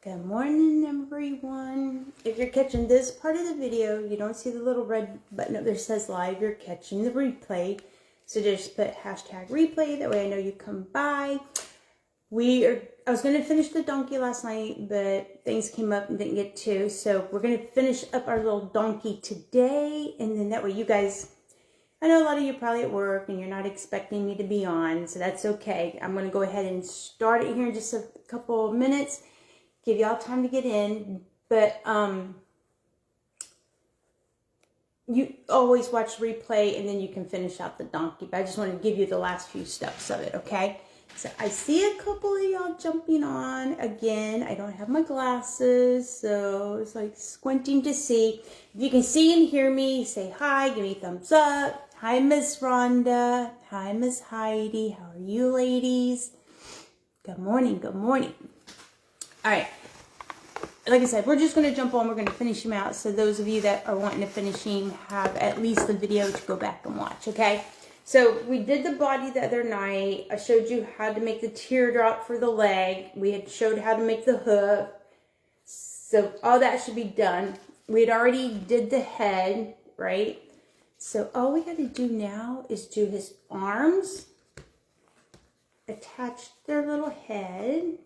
Good morning, everyone. If you're catching this part of the video, you don't see the little red button up there that says live. You're catching the replay. So just put hashtag replay. That way I know you come by. I was going to finish the donkey last night, but things came up and didn't get to. So we're going to finish up our little donkey today. And then that way you guys, I know a lot of you are probably at work and you're not expecting me to be on. So that's okay. I'm going to go ahead and start it here in just a couple of minutes. Give y'all time to get in, but you always watch replay and then you can finish out the donkey. But I just wanted to give you the last few steps of it, okay? So I see a couple of y'all jumping on. Again, I don't have my glasses, so it's like squinting to see. If you can see and hear me, say hi, give me a thumbs up. Hi, Miss Rhonda. Hi, Miss Heidi. How are you, ladies? Good morning, good morning. All right, like I said, we're just going to jump on. We're going to finish him out. So those of you that are wanting to finish him have at least the video to go back and watch, okay? So we did the body the other night. I showed you how to make the teardrop for the leg. We had showed how to make the hoof. So all that should be done. We had already did the head, right? So all we got to do now is do his arms, attach their little head.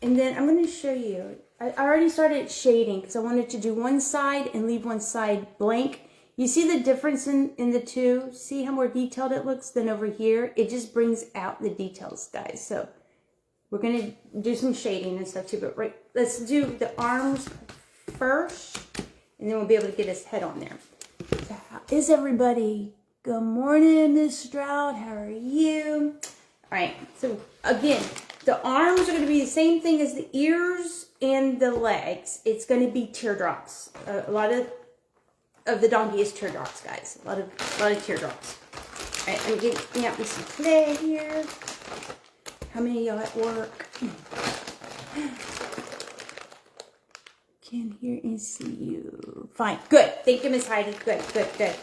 And then I'm going to show you. I already started shading because I wanted to do one side and leave one side blank. You see the difference in the two? See how more detailed it looks than over here? It just brings out the details, guys. So we're going to do some shading and stuff too. But right, let's do the arms first. And then we'll be able to get his head on there. So how is everybody? Good morning, Miss Stroud. How are you? All right. So again, the arms are going to be the same thing as the ears and the legs. It's going to be teardrops. A lot of the donkey is teardrops, guys. A lot of teardrops. All right, I'm getting out me some clay here. How many of y'all at work? Can hear and see you. Fine. Good. Thank you, Miss Heidi. Good, good, good.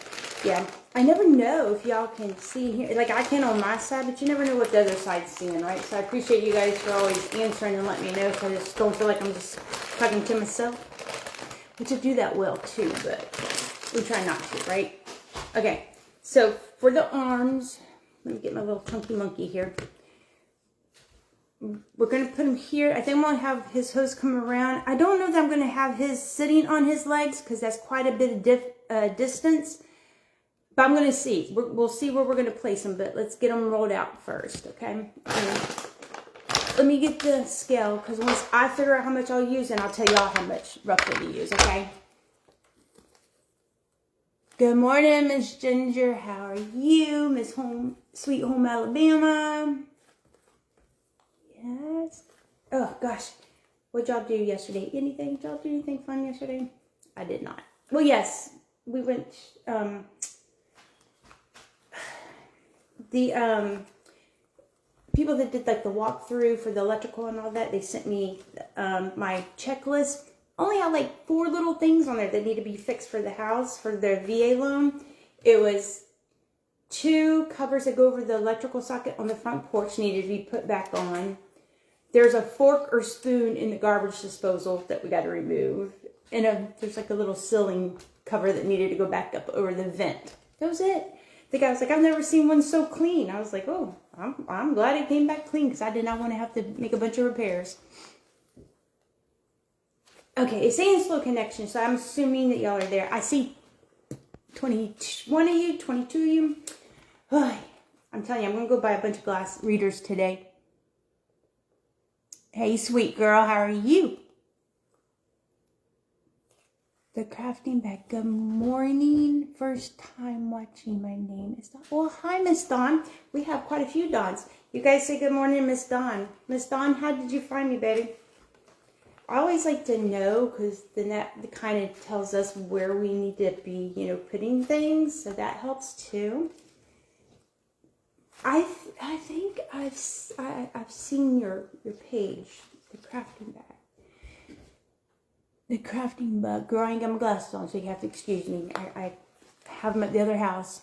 Yeah. I never know if y'all can see here. Like, I can on my side, but you never know what the other side's seeing, right? So I appreciate you guys for always answering and letting me know, so I just don't feel like I'm just talking to myself. Which I do that well, too, but we try not to, right? Okay. So for the arms, let me get my little chunky monkey here. We're going to put him here. I think I'm going to have his hose come around. I don't know that I'm going to have his sitting on his legs because that's quite a bit of distance. But I'm going to see. We'll see where we're going to place him. But let's get him rolled out first, okay? Let me get the scale because once I figure out how much I'll use, and I'll tell y'all how much roughly to use, okay? Good morning, Miss Ginger. How are you? Miss Sweet Home Alabama. Yes. Oh, gosh. What'd y'all do yesterday? Anything? Did y'all do anything fun yesterday? I did not. Well, yes. We went, the, people that did, like, the walkthrough for the electrical and all that, they sent me, my checklist. Only had, like, 4 little things on there that need to be fixed for the house, for their VA loan. It was 2 covers that go over the electrical socket on the front porch needed to be put back on. There's a fork or spoon in the garbage disposal that we got to remove. And there's like a little ceiling cover that needed to go back up over the vent. That was it. The guy was like, I've never seen one so clean. I was like, oh, I'm glad it came back clean because I did not want to have to make a bunch of repairs. Okay, it's saying slow connection, so I'm assuming that y'all are there. I see 21 of you, 22 of you. Oh, I'm telling you, I'm going to go buy a bunch of glass readers today. Hey, sweet girl, how are you? The crafting bag. Good morning. First time watching. My name is Dawn. Well, hi, Miss Dawn. We have quite a few Dawns. You guys say good morning, Miss Dawn. Miss Dawn, how did you find me, baby? I always like to know because then that kind of tells us where we need to be, you know, putting things. So that helps too. I think I've seen your page, the crafting bag, the crafting bug. Growing, got my glasses on, so you have to excuse me. I have them at the other house.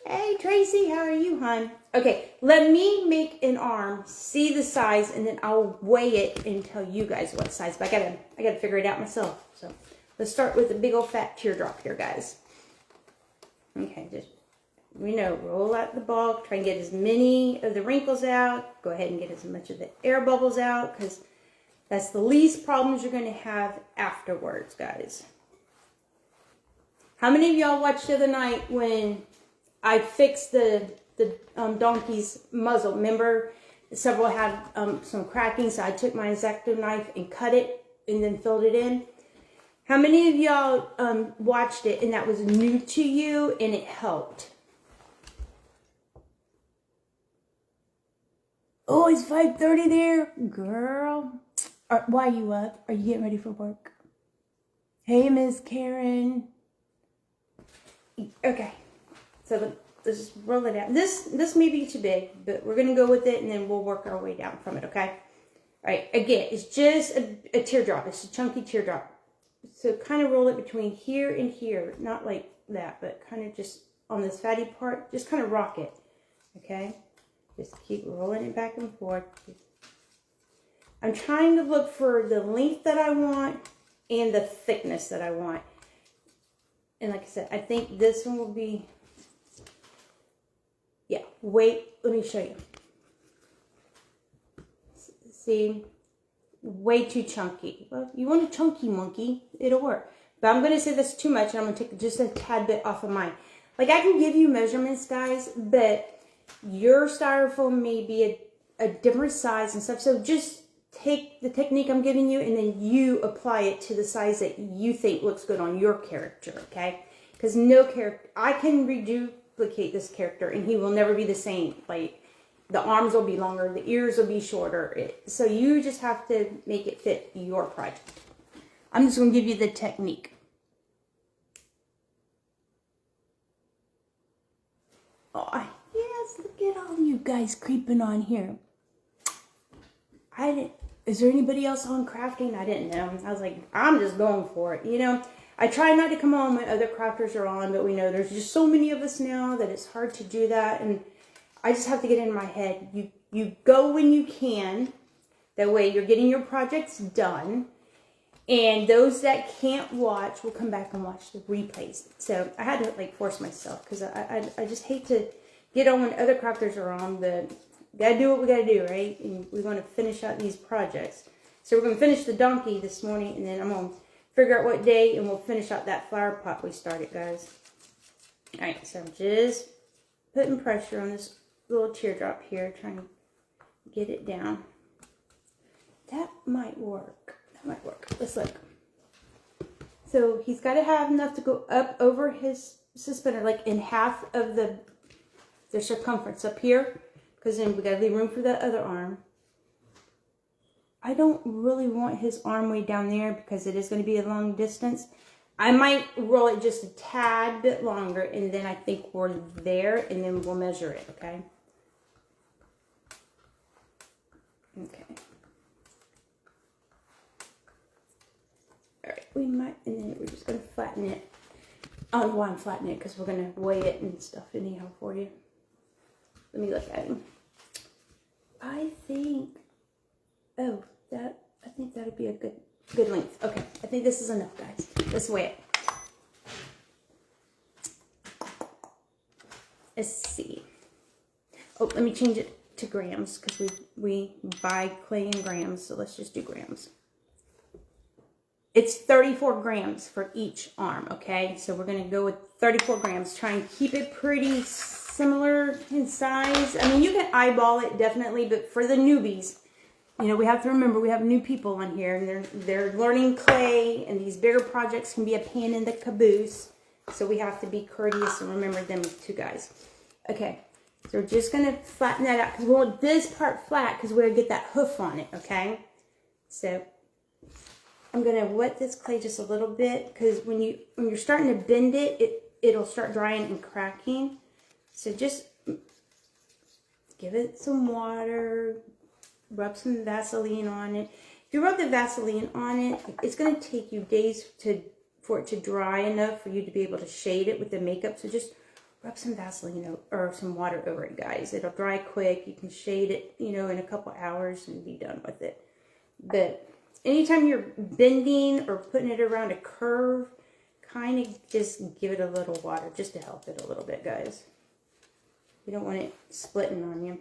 Hey, Tracy, how are you, hon? Okay, let me make an arm, see the size, and then I'll weigh it and tell you guys what size. But I gotta figure it out myself. So let's start with a big old fat teardrop here, guys. Okay, just, roll out the bulk. Try and get as many of the wrinkles out. Go ahead and get as much of the air bubbles out, because that's the least problems you're going to have afterwards, guys. How many of y'all watched the other night when I fixed the donkey's muzzle? Remember, several had some cracking, so I took my X-Acto knife and cut it and then filled it in. How many of y'all watched it and that was new to you and it helped? Oh, it's 5:30 there? Girl. Why are you up? Are you getting ready for work? Hey, Miss Karen. Okay. So let's just roll it out. This may be too big, but we're going to go with it and then we'll work our way down from it, okay? All right. Again, it's just a teardrop. It's a chunky teardrop. So kind of roll it between here and here. Not like that, but kind of just on this fatty part. Just kind of rock it, okay? Just keep rolling it back and forth. I'm trying to look for the length that I want and the thickness that I want. And like I said, I think this one will be, yeah, wait, let me show you. See, way too chunky. Well, you want a chunky monkey, it'll work. But I'm going to say that's too much, and I'm going to take just a tad bit off of mine. Like, I can give you measurements, guys, but your styrofoam may be a different size and stuff. So just take the technique I'm giving you and then you apply it to the size that you think looks good on your character, okay? Because no character, I can reduplicate this character and he will never be the same. Like, the arms will be longer, the ears will be shorter. So you just have to make it fit your project. I'm just going to give you the technique. Oh, yes, look at all you guys creeping on here. Is there anybody else on crafting? I didn't know. I was like, I'm just going for it. You know, I try not to come on when other crafters are on, but we know there's just so many of us now that it's hard to do that. And I just have to get in my head. You go when you can. That way you're getting your projects done. And those that can't watch will come back and watch the replays. So I had to like force myself because I just hate to get on when other crafters are on, but gotta do what we gotta do, right? And we're gonna finish out these projects. So we're gonna finish the donkey this morning, and then I'm gonna figure out what day, and we'll finish out that flower pot we started, guys. All right, so I'm just putting pressure on this little teardrop here, trying to get it down. That might work. That might work. Let's look. So he's got to have enough to go up over his suspender, like in half of the circumference up here. Because then we got to leave room for that other arm. I don't really want his arm way down there because it is going to be a long distance. I might roll it just a tad bit longer, and then I think we're there, and then we'll measure it, okay? Okay. All right, we might, and then we're just going to flatten it. I don't know why I'm flattening it, because we're going to weigh it and stuff anyhow for you. Let me look at him. I think, I think that'd be a good length. Okay, I think this is enough, guys. Let's weigh it. Let's see. Oh, let me change it to grams because we buy clay in grams, so let's just do grams. It's 34 grams for each arm, okay? So we're going to go with 34 grams. Try and keep it pretty similar in size. I mean, you can eyeball it definitely, but for the newbies, you know, we have to remember we have new people on here, and they're learning clay, and these bigger projects can be a pain in the caboose. So we have to be courteous and remember them too, guys. Okay, so we're just going to flatten that out because we want this part flat because we're going to get that hoof on it, okay? So I'm going to wet this clay just a little bit because when you're starting to bend it, it'll start drying and cracking. So just give it some water, rub some Vaseline on it. If you rub the Vaseline on it, it's going to take you days for it to dry enough for you to be able to shade it with the makeup. So just rub some Vaseline or some water over it, guys. It'll dry quick. You can shade it, in a couple hours and be done with it. But anytime you're bending or putting it around a curve, kind of just give it a little water just to help it a little bit, guys. You don't want it splitting on you.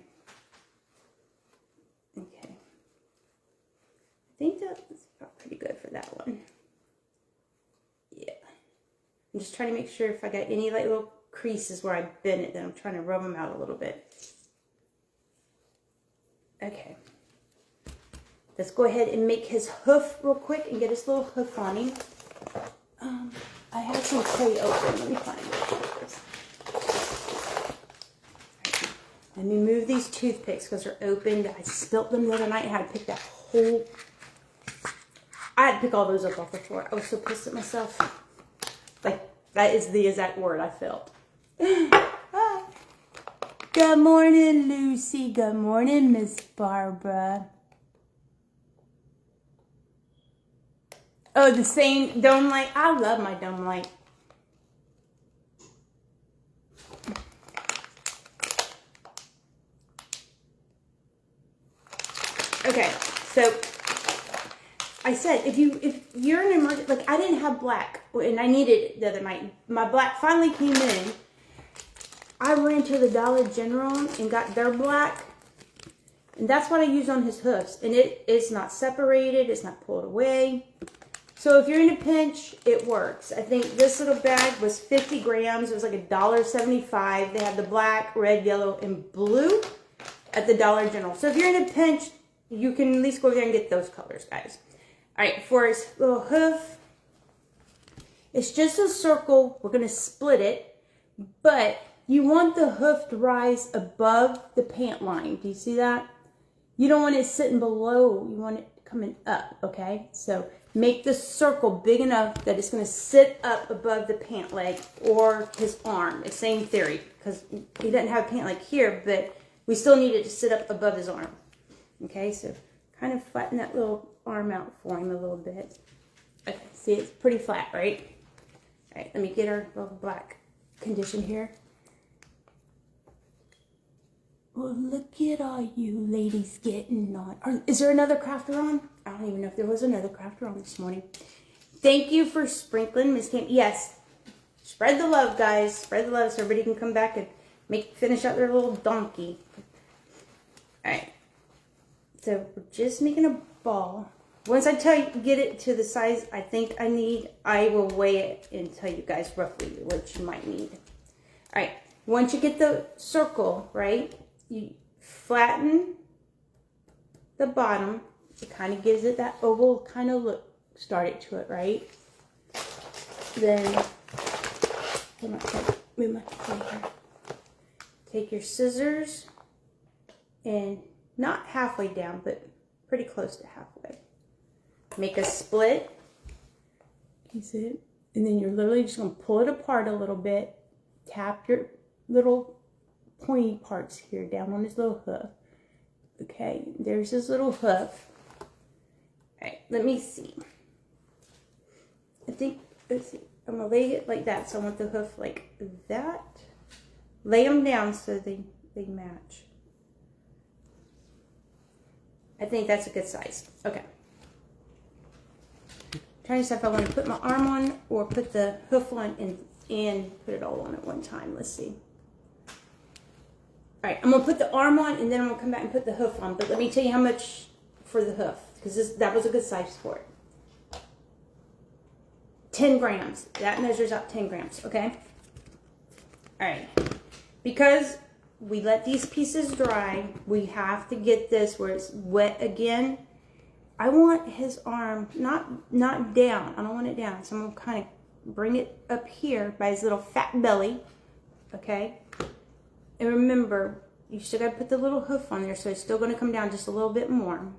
Okay. I think that's pretty good for that one. Yeah. I'm just trying to make sure if I got any like little creases where I bend it, then I'm trying to rub them out a little bit. Okay. Let's go ahead and make his hoof real quick and get his little hoof on him. I have some clay open. Let me find it. Let me move these toothpicks because they're opened. I spilt them the other night and had to pick that whole... I had to pick all those up off the floor. I was so pissed at myself. Like, that is the exact word I felt. Good morning, Lucy. Good morning, Miss Barbara. Oh, the same dome light. I love my dome light. Okay, so I said if you're in an emergency, like I didn't have black and I needed it the other night. My black finally came in. I ran to the Dollar General and got their black. And that's what I use on his hoofs. And it's not separated, it's not pulled away. So if you're in a pinch, it works. I think this little bag was 50 grams. It was like $1.75. They had the black, red, yellow, and blue at the Dollar General. So if you're in a pinch, you can at least go there and get those colors, guys. All right, for his little hoof, it's just a circle. We're going to split it, but you want the hoof to rise above the pant line. Do you see that? You don't want it sitting below. You want it coming up, okay? So make the circle big enough that it's going to sit up above the pant leg or his arm. It's same theory because he doesn't have a pant leg here, but we still need it to sit up above his arm. Okay, so kind of flatten that little arm out for him a little bit. Okay, see, it's pretty flat, right? All right, let me get our little black condition here. Well, look at all you ladies getting on. Is there another crafter on? I don't even know if there was another crafter on this morning. Thank you for sprinkling, Miss Cam. Yes, spread the love, guys. Spread the love so everybody can come back and finish out their little donkey. All right. So we're just making a ball. Once I tell you, get it to the size I think I need, I will weigh it and tell you guys roughly what you might need. All right. Once you get the circle, right, you flatten the bottom. It kind of gives it that oval kind of look started to it, right? Then, take your scissors and not halfway down, but pretty close to halfway. Make a split. You see it? And then you're literally just going to pull it apart a little bit. Tap your little pointy parts here down on his little hoof. Okay, there's his little hoof. All right, let me see. I think, let's see. I'm going to lay it like that. So I want the hoof like that. Lay them down so they match. I think that's a good size. Okay. Trying to decide if I want to put my arm on or put the hoof on and put it all on at one time. Let's see. All right, I'm going to put the arm on and then I'm going to come back and put the hoof on. But let me tell you how much for the hoof because that was a good size for it. 10 grams. That measures out 10 grams, okay? All right. Because we let these pieces dry, we have to get this where it's wet again. I want his arm not down. I don't want it down. So I'm going to kind of bring it up here by his little fat belly. Okay? And remember, you still got to put the little hoof on there, so it's still going to come down just a little bit more.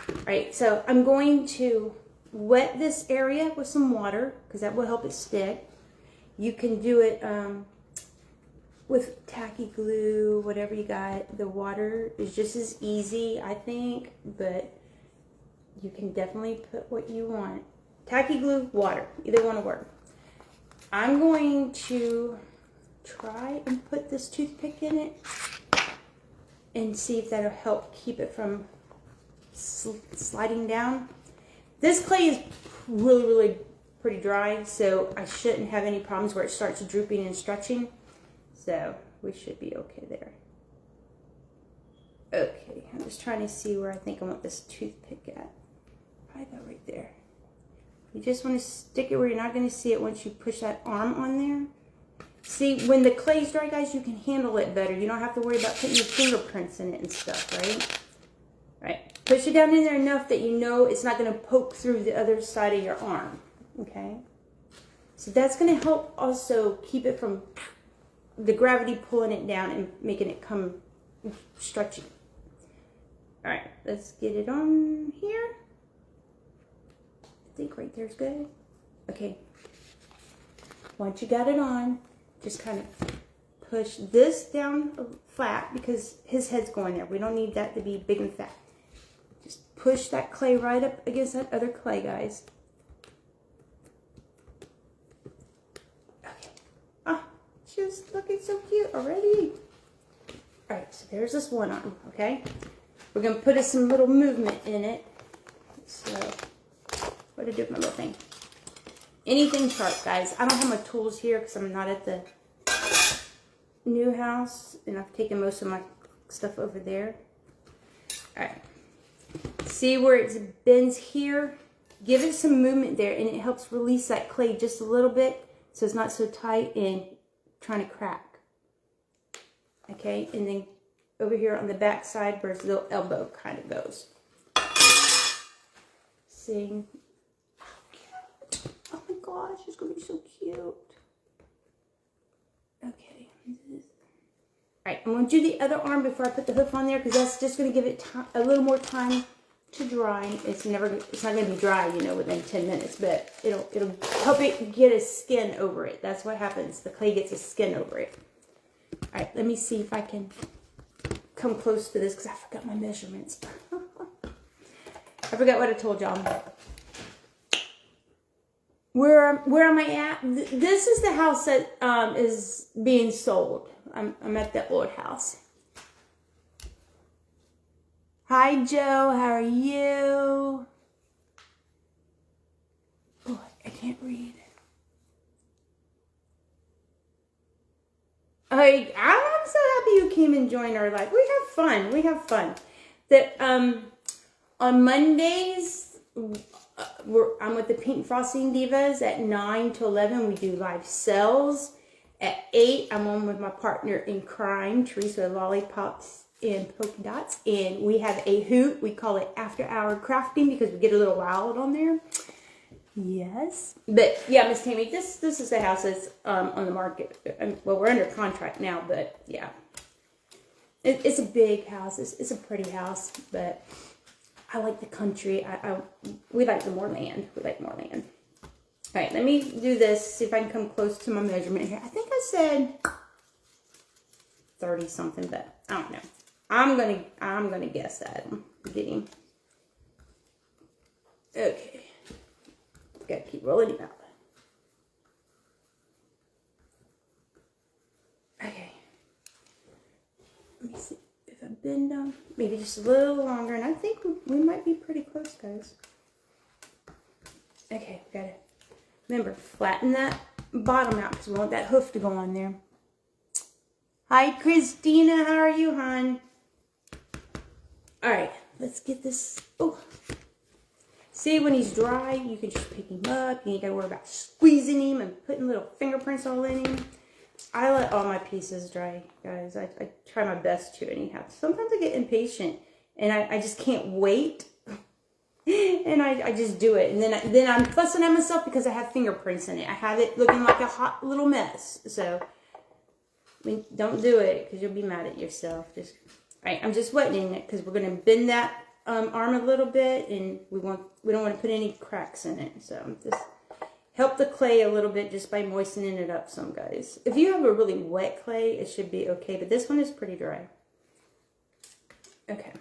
All right, so I'm going to wet this area with some water because that will help it stick. You can do it with tacky glue, whatever you got. The water is just as easy, I think, but you can definitely put what you want. Tacky glue, water, either one will work. I'm going to try and put this toothpick in it and see if that'll help keep it from sliding down. This clay is really pretty dry, so I shouldn't have any problems where it starts drooping and stretching. So we should be okay there. Okay, I'm just trying to see where I think I want this toothpick at. Probably about right there. You just want to stick it where you're not going to see it once you push that arm on there. See, when the clay's dry, guys, you can handle it better. You don't have to worry about putting your fingerprints in it and stuff, right? Right. Push it down in there enough that you know it's not going to poke through the other side of your arm. Okay? So that's going to help also keep it from the gravity pulling it down and making it come stretchy. All right, let's get it on here. I think right there's good. Okay. Once you got it on, just kind of push this down flat because his head's going there. We don't need that to be big and fat. Just push that clay right up against that other clay, guys. Okay. Ah, just looking so cute already. All right, so there's this one arm, okay? We're gonna put some little movement in it. So, what to do with my little thing? Anything sharp, guys. I don't have my tools here because I'm not at the new house, and I've taken most of my stuff over there. All right. See where it bends here? Give it some movement there, and it helps release that clay just a little bit so it's not so tight and trying to crack. Okay, and then over here on the back side where his little elbow kind of goes. See? Oh my gosh, it's gonna be so cute. Okay. Alright, I'm gonna do the other arm before I put the hoof on there because that's just gonna give it a little more time to dry. It's not gonna be dry, you know, within 10 minutes, but it'll help it get a skin over it. That's what happens. The clay gets a skin over it. Alright, let me see if I can come close to this because I forgot my measurements. I forgot what I told y'all. Where am I at? This is the house that is being sold. I'm at the old house. Hi, Joe. How are you? Oh, I can't read. I'm so happy you came and joined our live. We have fun. We have fun. That on Mondays, I'm with the Pink Frosting Divas at 9 to 11. We do live sales. At 8, I'm on with my partner in crime, Teresa Lollipops and Polka Dots. And we have a hoot. We call it After Hour Crafting because we get a little wild on there. Yes. But yeah, Miss Tammy, this is the house that's on the market. Well, we're under contract now, but yeah. It's a big house. It's a pretty house, but I like the country. We like more land. We like more land. All right, let me do this, see if I can come close to my measurement here. I think I said 30 something, but I don't know. I'm gonna guess that. I'm getting. Okay. Gotta keep rolling it out. Okay. Let me see if I bend them. Maybe just a little longer, and I think we might be pretty close, guys. Okay, gotta remember flatten that bottom out because we want that hoof to go on there. Hi, Christina. How are you, hon? All right, let's get this. Oh. See, when he's dry, you can just pick him up. You ain't got to worry about squeezing him and putting little fingerprints all in him. I let all my pieces dry, guys. I try my best to anyhow. Sometimes I get impatient, and I just can't wait. And I just do it. And then I'm fussing at myself because I have fingerprints in it. I have it looking like a hot little mess. So, I mean, don't do it because you'll be mad at yourself. All right, I'm just wetting it because we're going to bend that arm a little bit, and we don't want to put any cracks in it. So just help the clay a little bit just by moistening it up some, guys. If you have a really wet clay, it should be okay, but this one is pretty dry. Okay.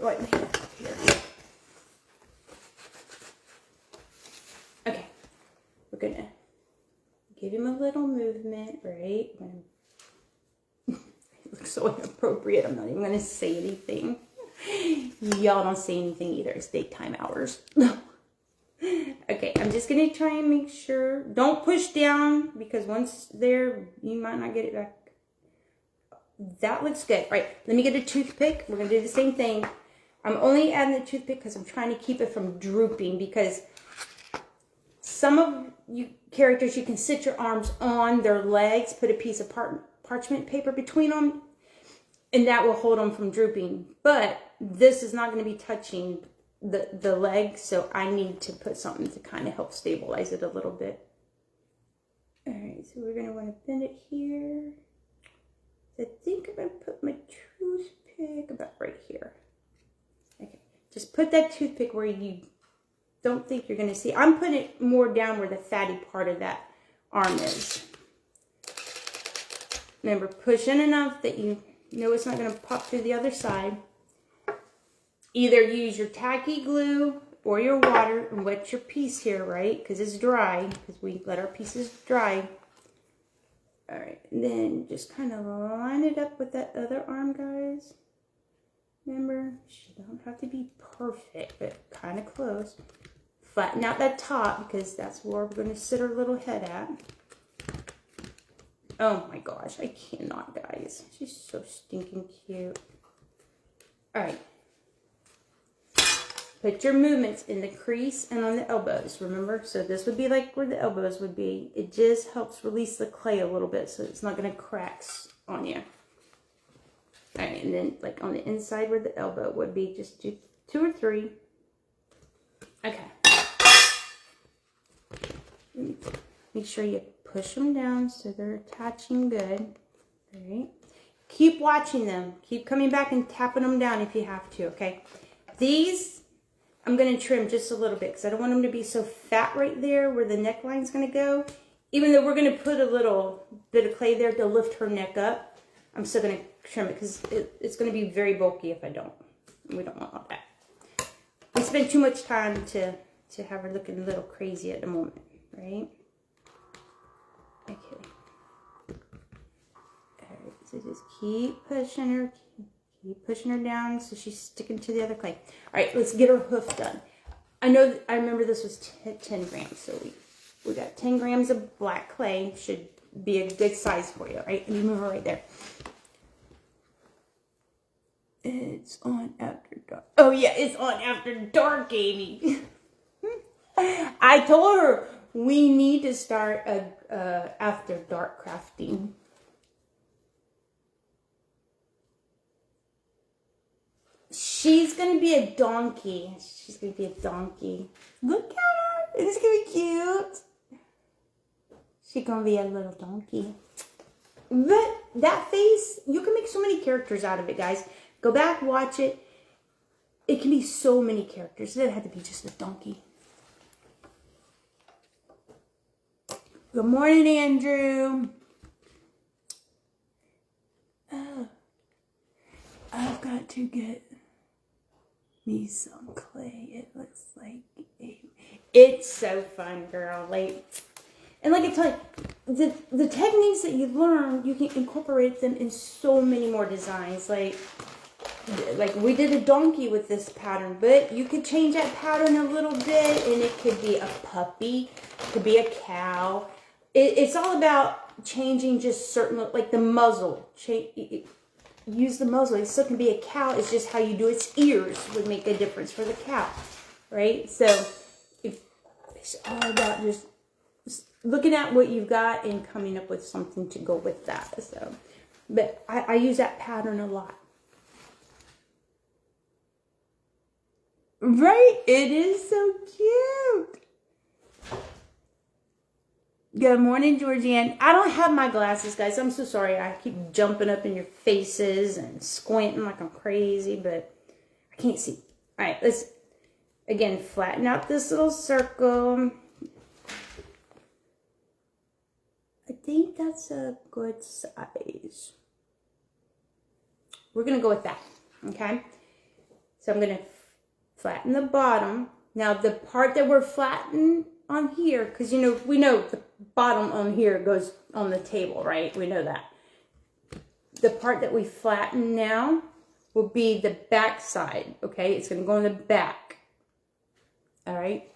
Right here. Okay. We're gonna give him a little movement, right? It looks so inappropriate. I'm not even going to say anything. Y'all don't say anything either. It's daytime hours. Okay, I'm just going to try and make sure. Don't push down because once there, you might not get it back. That looks good. All right, let me get a toothpick. We're going to do the same thing. I'm only adding the toothpick because I'm trying to keep it from drooping, because some of you characters, you can sit your arms on their legs, put a piece of parchment paper between them, and that will hold them from drooping. But this is not going to be touching the leg, so I need to put something to kind of help stabilize it a little bit. All right, so we're going to want to bend it here. I think I'm going to put my toothpick about right here. Okay, just put that toothpick where you don't think you're going to see. I'm putting it more down where the fatty part of that arm is. Remember, push in enough that you know it's not going to pop through the other side. Either use your tacky glue or your water and wet your piece here, right? Because it's dry, because we let our pieces dry. All right, and then just kind of line it up with that other arm, guys. Remember, you don't have to be perfect, but kind of close. Flatten out that top because that's where we're going to sit our little head at. Oh my gosh, I cannot, guys. She's so stinking cute. All right. Put your movements in the crease and on the elbows, remember? So this would be like where the elbows would be. It just helps release the clay a little bit so it's not going to crack on you. All right, and then like on the inside where the elbow would be, just do 2 or 3. Okay. Make sure you push them down so they're attaching good. All right. Keep watching them. Keep coming back and tapping them down if you have to, okay? These, I'm going to trim just a little bit because I don't want them to be so fat right there where the neckline's going to go. Even though we're going to put a little bit of clay there to lift her neck up, I'm still going to trim it because it's going to be very bulky if I don't. We don't want all that. We spend too much time to have her looking a little crazy at the moment, right? Okay. All right, so just keep pushing her. Keep pushing her down so she's sticking to the other clay. All right, let's get her hoof done. I remember this was 10 grams, so we got 10 grams of black clay. Should be a good size for you, all right? Let me move her right there. It's on after dark. Oh yeah, it's on after dark, Amy. I told her we need to start a after dark crafting. She's going to be a donkey. She's going to be a donkey. Look at her. It's going to be cute. She's going to be a little donkey. But that face, you can make so many characters out of it, guys. Go back, watch it. It can be so many characters. It doesn't have to be just a donkey. Good morning, Andrew. Oh, I've got to get me some clay. It looks like it's so fun, girl. And like I tell you, the techniques that you learn, you can incorporate them in so many more designs. Like we did a donkey with this pattern, but you could change that pattern a little bit, and it could be a puppy, it could be a cow. It's all about changing just certain, like the muzzle. Use the muzzle. It still can be a cow. It's just how you do its ears would make a difference for the cow, right? So it's all about just looking at what you've got and coming up with something to go with that. So, but I use that pattern a lot. Right? It is so cute. Good morning, Georgianne. I don't have my glasses, guys. I'm so sorry. I keep jumping up in your faces and squinting like I'm crazy, but I can't see. All right, let's, again, flatten out this little circle. I think that's a good size. We're going to go with that, okay? So I'm going to flatten the bottom. Now, the part that we're flattening on here, because you know, we know the bottom on here goes on the table, right? We know that. The part that we flatten now will be the back side, okay? It's going to go in the back, all right?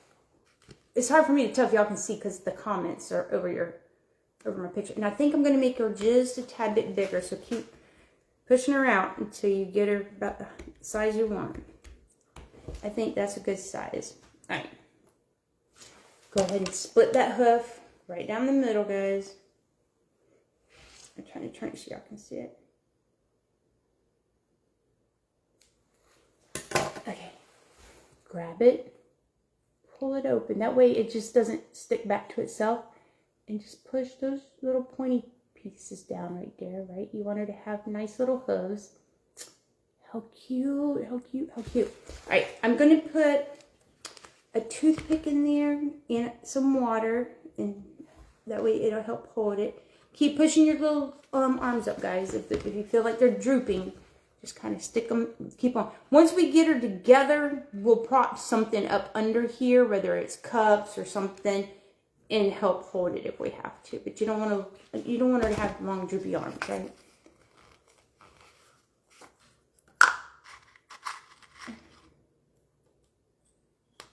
It's hard for me to tell if y'all can see because the comments are over my picture. And I think I'm going to make her just a tad bit bigger, so keep pushing her out until you get her about the size you want. I think that's a good size. All right. Go ahead and split that hoof right down the middle, guys. I'm trying to turn it so y'all can see it. Okay. Grab it. Pull it open. That way it just doesn't stick back to itself. And just push those little pointy pieces down right there, right? You want her to have nice little hooves. How cute, how cute, how cute. All right, I'm going to put a toothpick in there and some water, and that way it'll help hold it. Keep pushing your little arms up, guys. If you feel like they're drooping, just kind of stick them, keep on. Once we get her together, we'll prop something up under here, whether it's cups or something, and help hold it if we have to. But you don't want her to have long droopy arms, right?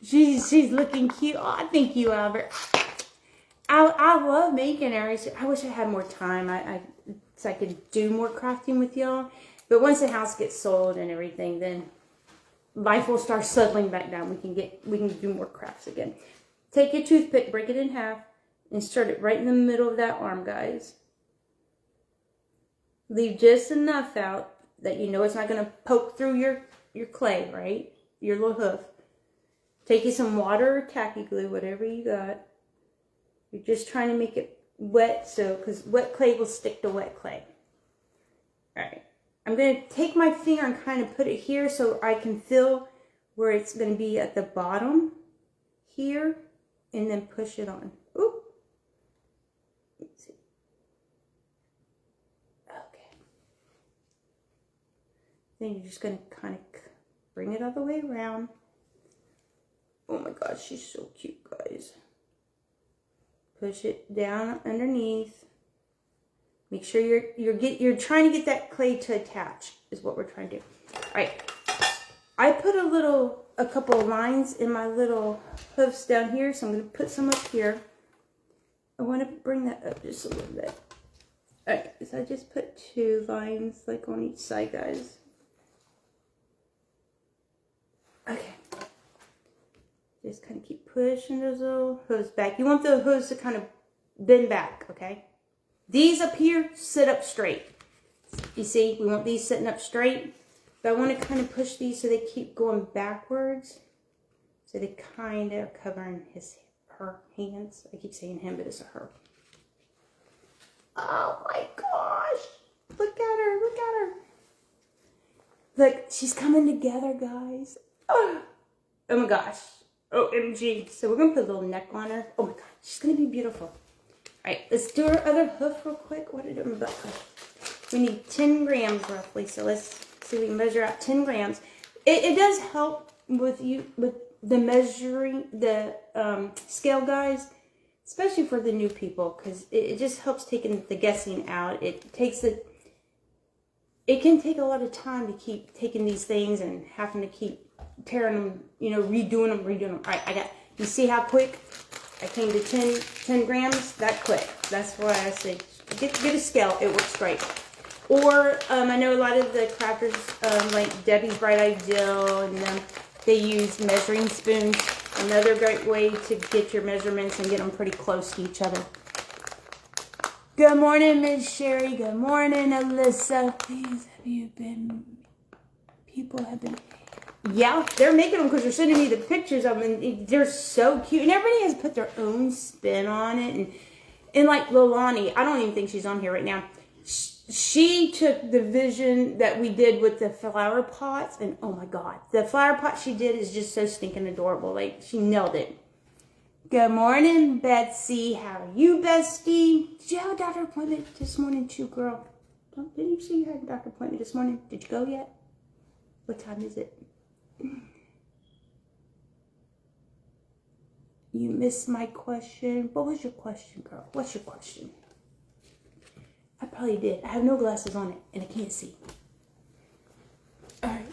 She's looking cute. Oh, thank you, Albert. I love making her. I wish I had more time. So I could do more crafting with y'all. But once the house gets sold and everything, then life will start settling back down. We can do more crafts again. Take your toothpick, break it in half, insert it right in the middle of that arm, guys. Leave just enough out that you know it's not going to poke through your clay, right? Your little hoof. Take you some water or tacky glue, whatever you got. You're just trying to make it wet, because wet clay will stick to wet clay. All right. I'm going to take my finger and kind of put it here so I can feel where it's going to be at the bottom here, and then push it on. Ooh. Let's see. Okay. Then you're just going to kind of bring it all the way around. Oh my gosh, she's so cute, guys. Push it down underneath. Make sure you're trying to get that clay to attach, is what we're trying to do. All right. I put a couple of lines in my little hoofs down here, so I'm going to put some up here. I want to bring that up just a little bit. All right, so I just put 2 lines like on each side, guys. Okay. Just kind of keep pushing those little hooves back. You want the hooves to kind of bend back, okay? These up here sit up straight. You see, we want these sitting up straight. But I want to kind of push these so they keep going backwards. So they kind of are covering her hands. I keep saying him, but it's a her. Oh my gosh. Look at her, look at her. Look, she's coming together, guys. Oh my gosh. OMG. So we're going to put a little neck on her. Oh my god, she's going to be beautiful. Alright, let's do her other hoof real quick. What did I do about hoof? We need 10 grams roughly. So let's see if we can measure out 10 grams. It does help with the measuring, the scale, guys. Especially for the new people. Because it just helps taking the guessing out. It can take a lot of time to keep taking these things and having to keep tearing them, redoing them. All right, you see how quick I came to 10 grams? That quick. That's why I say get a scale. It works great. Or I know a lot of the crafters, like Debbie's Bright Ideal, and them, they use measuring spoons. Another great way to get your measurements and get them pretty close to each other. Good morning, Miss Sherry. Good morning, Alyssa. Please, people have been... Yeah, they're making them because they're sending me the pictures of them, and they're so cute. And everybody has put their own spin on it. And like Lolani, I don't even think she's on here right now. She took the vision that we did with the flower pots, and oh my god, the flower pot she did is just so stinking adorable. Like, she nailed it. Good morning, Betsy. How are you, bestie? Did you have a doctor appointment this morning too, girl? Didn't you say you had a doctor appointment this morning? Did you go yet? What time is it? You missed my question. What was your question, girl? What's your question? I probably did. I have no glasses on it, and I can't see. All right.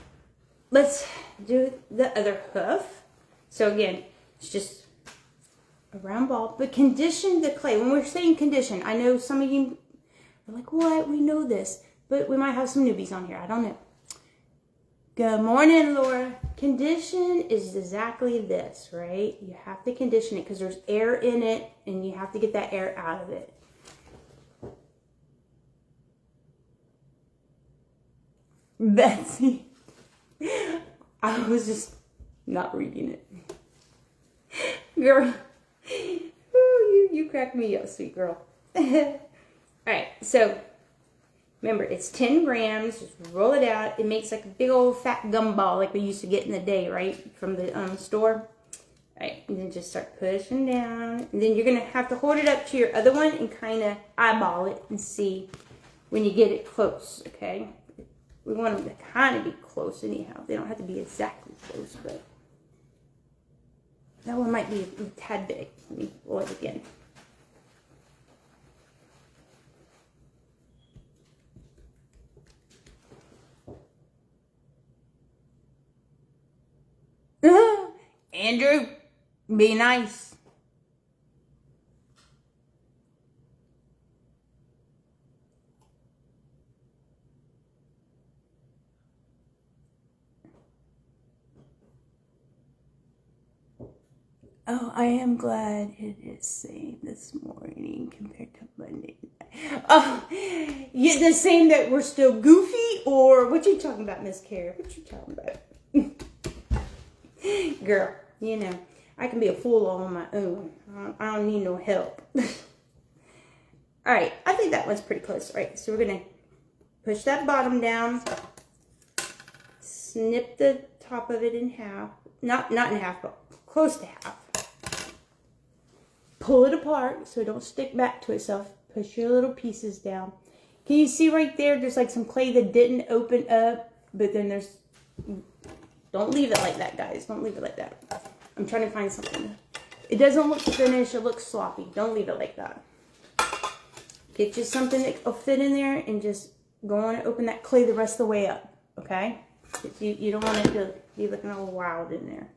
Let's do the other hoof. So again, it's just a round ball. But condition the clay. When we're saying condition, I know some of you are like, what? We know this. But we might have some newbies on here. I don't know. Good morning, Laura. Condition is exactly this, right? You have to condition it because there's air in it and you have to get that air out of it. Betsy. I was just not reading it. Girl. Ooh, you cracked me up, sweet girl. Alright, so remember, it's 10 grams. Just roll it out. It makes like a big old fat gumball like we used to get in the day, right? From the store. Alright, and then just start pushing down. And then you're going to have to hold it up to your other one and kind of eyeball it and see when you get it close, okay? We want them to kind of be close anyhow. They don't have to be exactly close, but that one might be a tad big. Let me roll it again. Andrew, be nice. Oh, I am glad it is same this morning compared to Monday night. Oh, yeah, the same that we're still goofy, or what you talking about, Miss Carrie? What you talking about? Girl, you know, I can be a fool all on my own. I don't need no help. All right, I think that one's pretty close. All right, so we're going to push that bottom down, snip the top of it in half. Not in half, but close to half. Pull it apart so it don't stick back to itself. Push your little pieces down. Can you see right there? There's like some clay that didn't open up, but then there's... Don't leave it like that, guys. Don't leave it like that. I'm trying to find something. It doesn't look finished. It looks sloppy. Don't leave it like that. Get you something that will fit in there and just go on and open that clay the rest of the way up, okay? You don't want it to be looking all wild in there.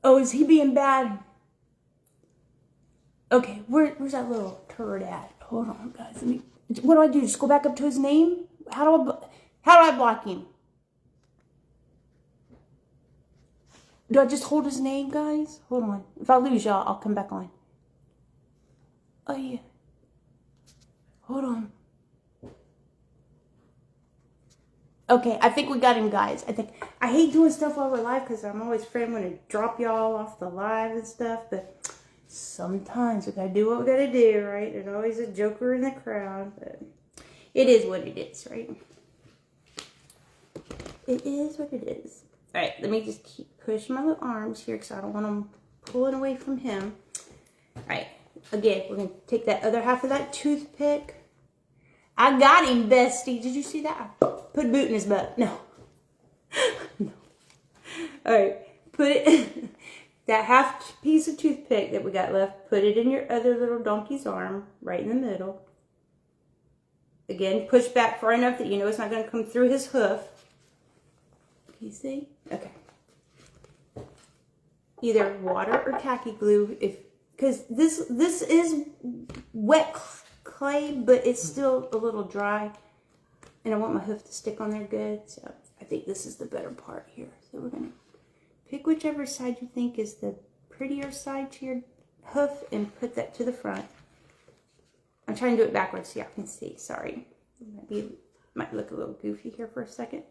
Oh, is he being bad? Okay, where's that little turd at? Hold on, guys. What do I do? Just go back up to his name? How do I block him? Do I just hold his name, guys? Hold on. If I lose y'all, I'll come back on. Oh, yeah. Hold on. Okay, I think we got him, guys. I hate doing stuff while we're live because I'm always afraid I'm going to drop y'all off the live and stuff. But sometimes we got to do what we got to do, right? There's always a joker in the crowd. But it is what it is, right? It is what it is. All right, let me just keep pushing my little arms here because I don't want them pulling away from him. All right, again, we're going to take that other half of that toothpick. I got him, bestie. Did you see that? I put boot in his butt. No. No. All right. Put it, that half piece of toothpick that we got left, put it in your other little donkey's arm, right in the middle. Again, push back far enough that you know it's not going to come through his hoof. Can you see? Okay. Either water or tacky glue, because this is wet clay, but it's still a little dry, and I want my hoof to stick on there good, so I think this is the better part here. So we're gonna pick whichever side you think is the prettier side to your hoof and put that to the front. I'm trying to do it backwards so y'all can see. Sorry, might look a little goofy here for a second.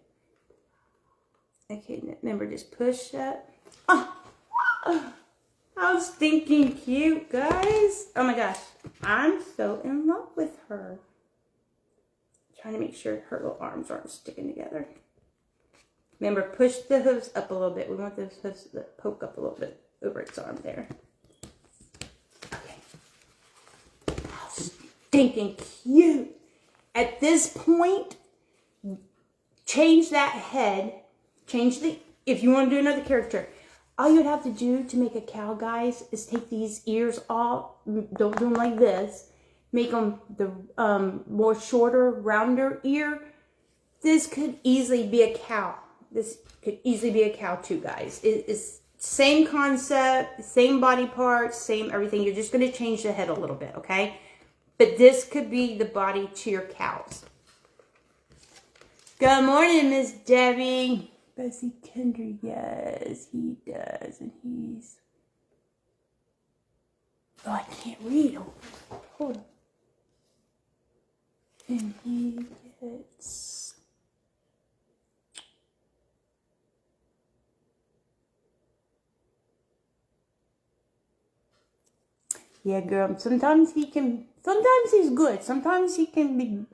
Okay, remember, just push that. Oh, how stinking cute, guys. Oh my gosh, I'm so in love with her. Trying to make sure her little arms aren't sticking together. Remember, push the hooves up a little bit. We want those hooves to poke up a little bit over its arm there. Okay. How stinking cute. At this point, change that head if you want to do another character, all you'd have to do to make a cow, guys, is take these ears off. Don't do them like this. Make them the more shorter, rounder ear. This could easily be a cow. This could easily be a cow too, guys. It's same concept, same body parts, same everything. You're just going to change the head a little bit, okay? But this could be the body to your cows. Good morning, Miss Debbie. Bessie Kendra, yes, he does. And he's... Oh, I can't read. Oh, hold on. And he gets... Yeah, girl, sometimes he's good. Sometimes he can be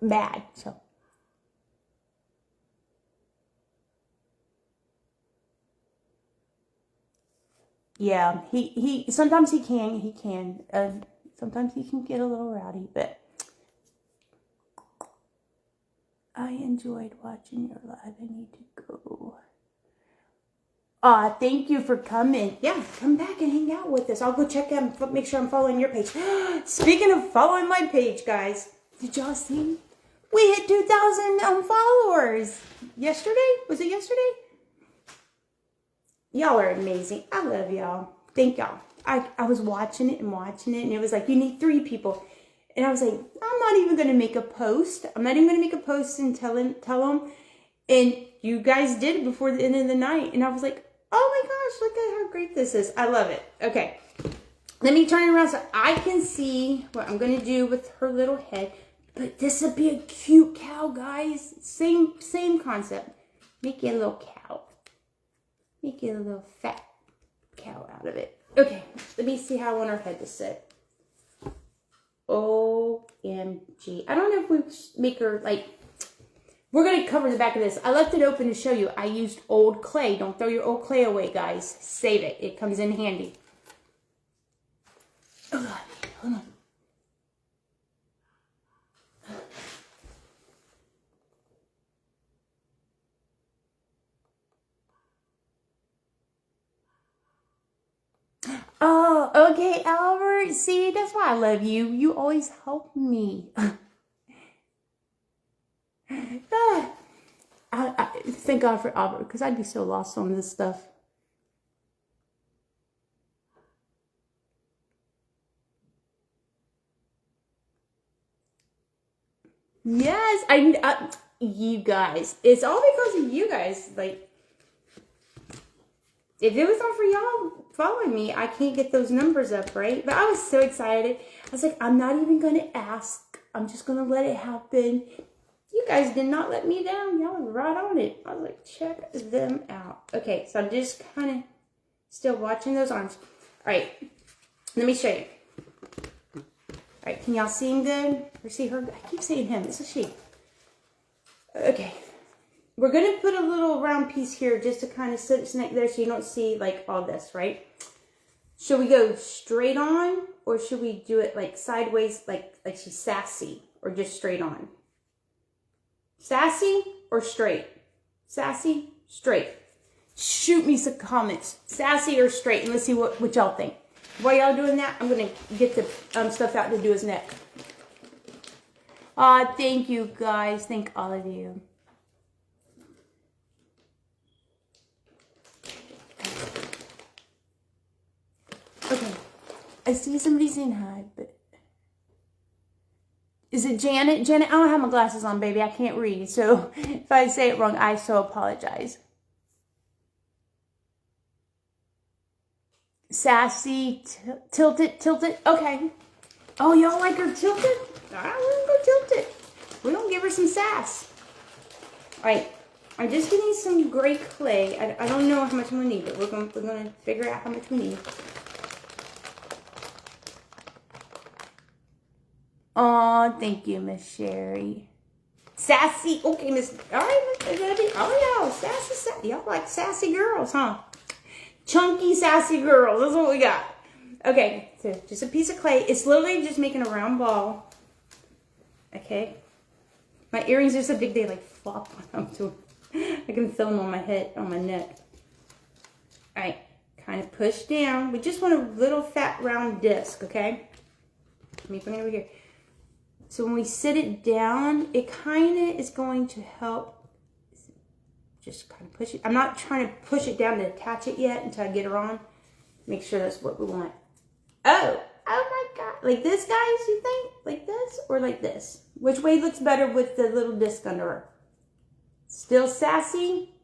bad, so... Yeah, he sometimes he can. Sometimes he can get a little rowdy, but I enjoyed watching your live. I need to go. Thank you for coming. Yeah, come back and hang out with us. I'll go check out, make sure I'm following your page. Speaking of following my page, guys, did y'all see? We hit 2,000 followers yesterday. Was it yesterday? Y'all are amazing. I love y'all. Thank y'all. I was watching it, and it was like, you need 3 people. And I was like, I'm not even going to make a post. I'm not even going to make a post and tell them. And you guys did it before the end of the night. And I was like, oh my gosh, look at how great this is. I love it. Okay. Let me turn it around so I can see what I'm going to do with her little head. But this would be a cute cow, guys. Same concept. Make it a little cow. Make it a little fat cow out of it. Okay, let me see how I want her head to sit. OMG. I don't know if we make her, like, we're going to cover the back of this. I left it open to show you. I used old clay. Don't throw your old clay away, guys. Save it. It comes in handy. Oh, God. Hold on. Oh, okay, Albert. See, that's why I love you. You always help me. I thank God for Albert, because I'd be so lost on this stuff. Yes, you guys. It's all because of you guys. Like, if it was not for y'all following me, I can't get those numbers up, right? But I was so excited. I was like, I'm not even going to ask. I'm just going to let it happen. You guys did not let me down. Y'all were right on it. I was like, check them out. Okay, so I'm just kind of still watching those arms. All right, let me show you. All right, can y'all see him good? Or see her? I keep saying him. It's a she. Okay. We're going to put a little round piece here just to kind of sit there so you don't see like all this, right? Should we go straight on, or should we do it like sideways, like she's sassy, or just straight on? Sassy or straight? Sassy, straight. Shoot me some comments. Sassy or straight, and let's see what y'all think. While y'all doing that, I'm going to get the stuff out to do his neck. Thank you guys. Thank all of you. Okay, I see somebody saying hi, but is it Janet? Janet, I don't have my glasses on, baby. I can't read, so if I say it wrong, I so apologize. Sassy, tilted. Okay. Oh, y'all like her tilted? All right, we're gonna go tilted. We're gonna give her some sass. All right. I'm just getting some gray clay. I don't know how much I'm gonna need, but we're gonna figure out how much we need. Oh, thank you, Miss Sherry. Sassy. Okay, Miss. All right, Miss Debbie. Oh, yeah, sassy. Y'all like sassy girls, huh? Chunky, sassy girls. That's what we got. Okay, so just a piece of clay. It's literally just making a round ball. Okay. My earrings are so big they like flop when I'm doing. I can feel them on my head, on my neck. All right, kind of push down. We just want a little fat round disc, okay? Let me bring it over here. So when we sit it down, it kind of is going to help. Just kind of push it. I'm not trying to push it down to attach it yet until I get her on. Make sure that's what we want. Oh my God. Like this, guys, you think? Like this or like this? Which way looks better with the little disc under her? Still sassy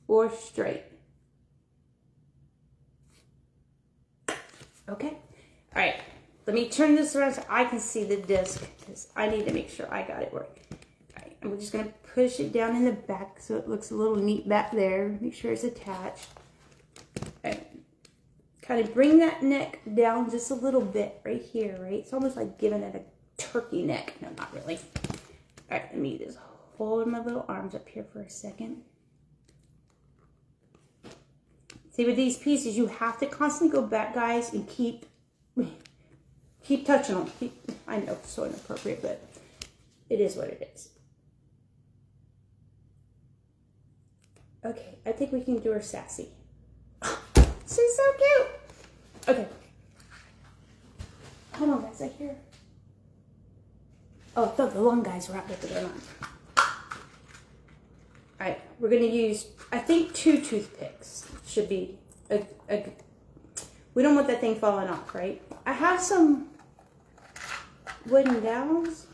or straight? Okay. All right. Let me turn this around so I can see the disc because I need to make sure I got it right. All right. And we're just going to push it down in the back so it looks a little neat back there. Make sure it's attached. All right. Kind of bring that neck down just a little bit right here, right? It's almost like giving it a turkey neck. No, not really. All right. Let me just hold my little arms up here for a second. See, with these pieces, you have to constantly go back, guys, and keep touching them. I know it's so inappropriate, but it is what it is. Okay, I think we can do her sassy. She's so cute. Okay. Hold on, guys, I hear. Oh, I thought the long guys were out there, but they're not. All right, we're going to use, I think, 2 toothpicks should be we don't want that thing falling off, right? I have some wooden dowels,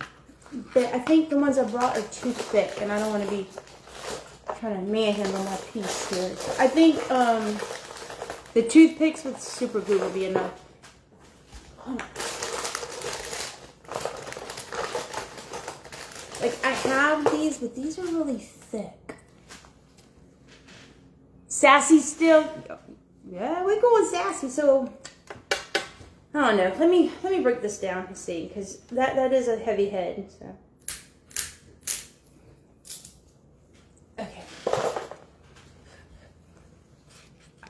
but I think the ones I brought are too thick, and I don't want to be trying to manhandle my piece here. I think the toothpicks with super glue will be enough. Like, I have these, but these are really thick. Sassy still. Yeah, we're going sassy. So I don't know. Let me break this down and see, because that is a heavy head. So okay.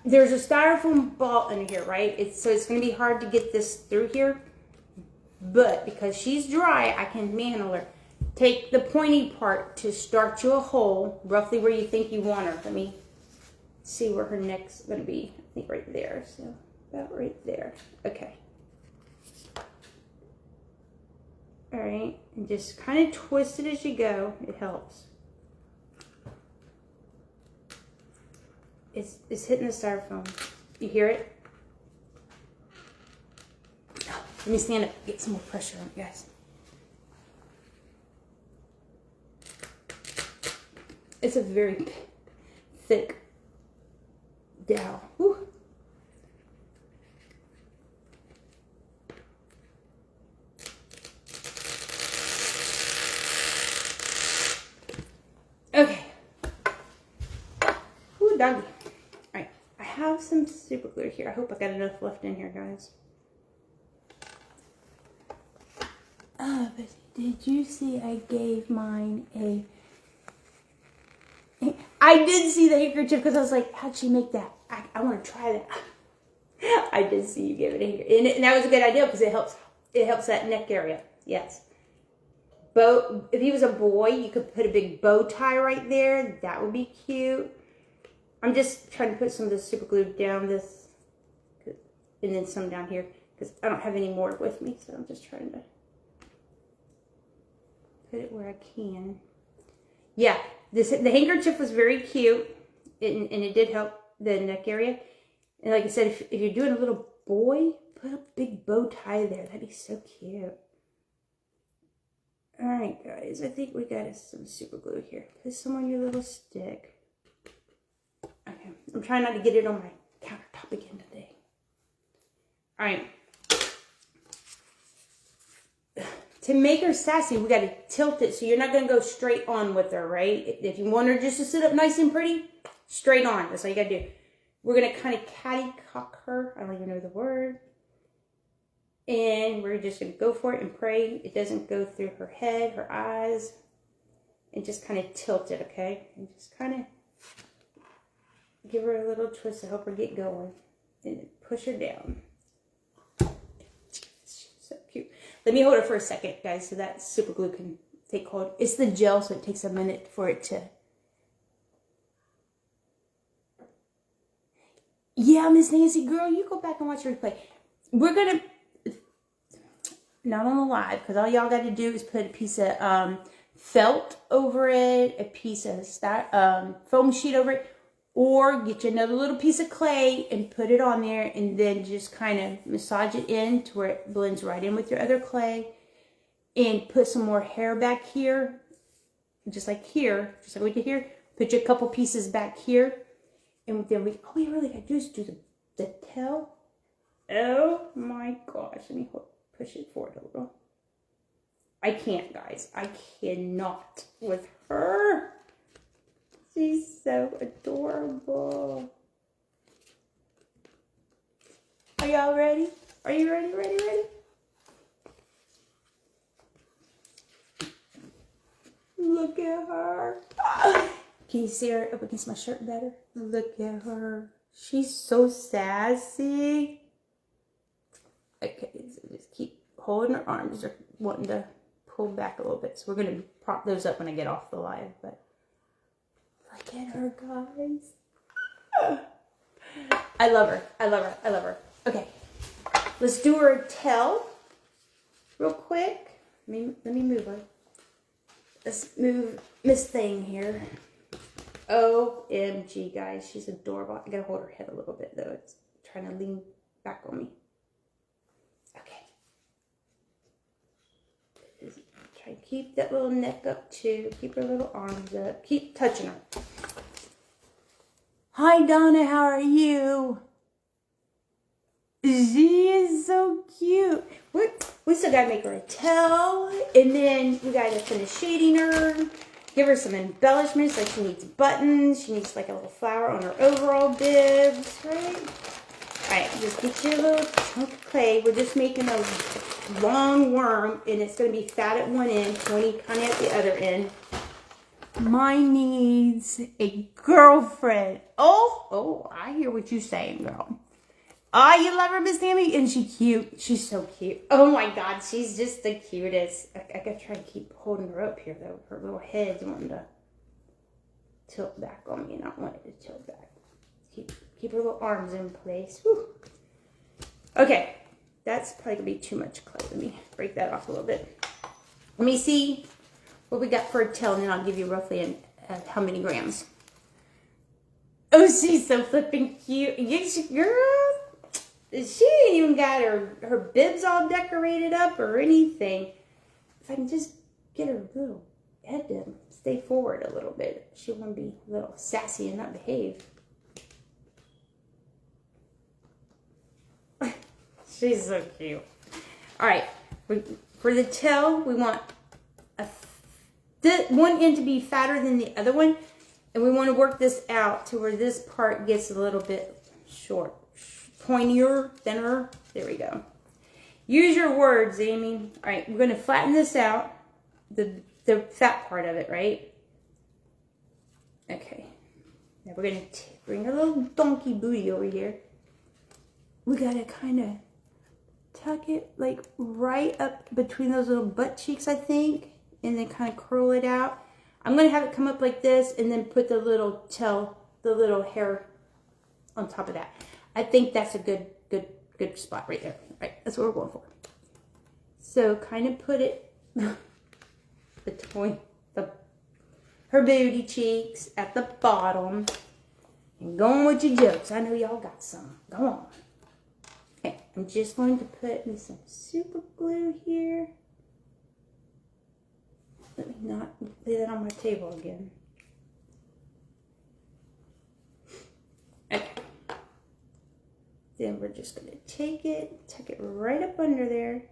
There's a styrofoam ball in here, right? So it's going to be hard to get this through here, but because she's dry, I can manhandle her. Take the pointy part to start you a hole, roughly where you think you want her. Let me see where her neck's going to be. I think right there. So about right there. Okay. All right. And just kind of twist it as you go. It helps. It's hitting the styrofoam. You hear it? Let me stand up. Get some more pressure on it, guys. It's a very thick dowel. Whew. Okay. Ooh, doggy. All right. I have some super glue here. I hope I got enough left in here, guys. But did you see I gave mine a... I did see the handkerchief because I was like, how'd she make that? I want to try that. I did see you give it a handkerchief. And that was a good idea because it helps that neck area. Yes. If he was a boy, you could put a big bow tie right there. That would be cute. I'm just trying to put some of this super glue down this, and then some down here because I don't have any more with me. So I'm just trying to put it where I can. Yeah. The handkerchief was very cute, and it did help the neck area. And like I said, if you're doing a little boy, put a big bow tie there. That'd be so cute. All right, guys. I think we got some super glue here. Put some on your little stick. Okay. I'm trying not to get it on my countertop again today. All right. To make her sassy, we got to tilt it so you're not going to go straight on with her, right? If you want her just to sit up nice and pretty, straight on. That's all you got to do. We're going to kind of catty-cock her. I don't even know the word. And we're just going to go for it and pray it doesn't go through her head, her eyes. And just kind of tilt it, okay? And just kind of give her a little twist to help her get going. And push her down. So cute. Let me hold it for a second, guys, so that super glue can take hold. It's the gel, so it takes a minute for it to yeah, Miss Nancy, girl, you go back and watch the replay. We're going to, not on the live, because all y'all got to do is put a piece of felt over it, a piece of foam sheet over it, or get you another little piece of clay and put it on there, and then just kind of massage it in to where it blends right in with your other clay, and put some more hair back here, just like here, just like we did here. Put you a couple pieces back here, and then all we really got to do is do the tail. Oh my gosh, let me push it forward a little. I can't, guys. I cannot with her. She's so adorable. Are y'all ready? Are you ready? Look at her. Can you see her up against my shirt better? Look at her. She's so sassy. Okay, so just keep holding her arms. They're wanting to pull back a little bit. So we're going to prop those up when I get off the live. But look at her, guys. I love her. Okay, let's do her tail real quick. Let me move her. Let's move Miss Thing here. OMG, guys. She's adorable. I gotta hold her head a little bit, though. It's trying to lean back on me. Okay. Just try and keep that little neck up, too. Keep her little arms up. Keep touching her. Hi, Donna. How are you? She is so cute. We still gotta make her a tail, and then we gotta finish shading her. Give her some embellishments, like she needs buttons. She needs like a little flower on her overall bibs, right? All right, just get you a little chunk of clay. We're just making a long worm, and it's gonna be fat at one end, pointy kind of at the other end. Mine needs a girlfriend. Oh, I hear what you're saying, girl. Oh, you love her, Miss Tammy? Isn't she cute? She's so cute. Oh my God, she's just the cutest. I gotta try to keep holding her up here, though. Her little head's wanting to tilt back on me, and I don't want it to tilt back. Keep her little arms in place. Whew. Okay, that's probably gonna be too much clay. Let me break that off a little bit. Let me see what we got for a tail, and then I'll give you roughly how many grams. Oh, she's so flipping cute. Yes, girl. She ain't even got her bibs all decorated up or anything. If I can just get her little head to stay forward a little bit, she won't be a little sassy and not behave. She's so cute. All right, for the tail, we want one end to be fatter than the other one, and we want to work this out to where this part gets a little bit short. Pointier, thinner. There we go. Use your words, Amy. All right, we're going to flatten this out, the fat part of it, right? Okay. Now we're going to bring our little donkey booty over here. We got to kind of tuck it like right up between those little butt cheeks, I think, and then kind of curl it out. I'm going to have it come up like this and then put the little tail, the little hair on top of that. I think that's a good spot right there. All right, that's what we're going for. So kind of put it between her booty cheeks at the bottom. And go on with your jokes. I know y'all got some. Go on. Okay, I'm just going to put me some super glue here. Let me not lay that on my table again. Okay. Then we're just going to take it, tuck it right up under there.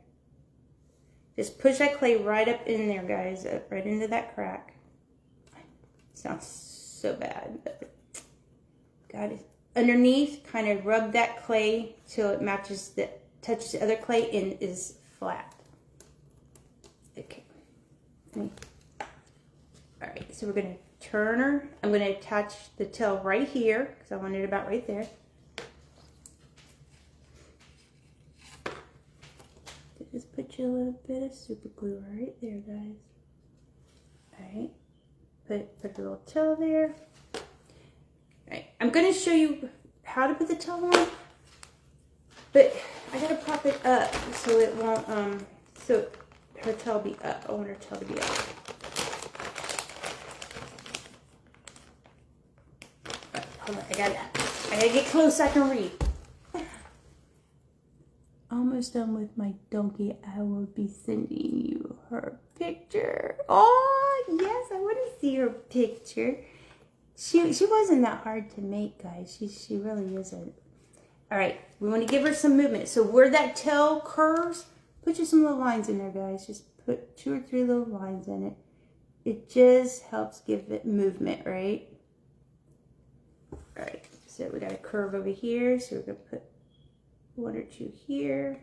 Just push that clay right up in there, guys, right into that crack. Sounds so bad, but got it. Underneath, kind of rub that clay till it matches, touches the other clay and is flat. Okay. All right, so we're going to turn her. I'm going to attach the tail right here because I want it about right there. Just put you a little bit of super glue right there, guys. All right, put a little tail there. All right, I'm going to show you how to put the tail on, but I gotta prop it up so it won't, so her tail be up. I want her tail to be up. Right, hold on, I gotta get close so I can read. Almost done with my donkey. I will be sending you her picture. Oh, yes, I want to see her picture. She wasn't that hard to make, guys. She really isn't. All right, we want to give her some movement. So where that tail curves, put just some little lines in there, guys. Just put 2 or 3 little lines in it. It just helps give it movement, right? All right, so we got a curve over here. So we're going to put 1 or 2 here.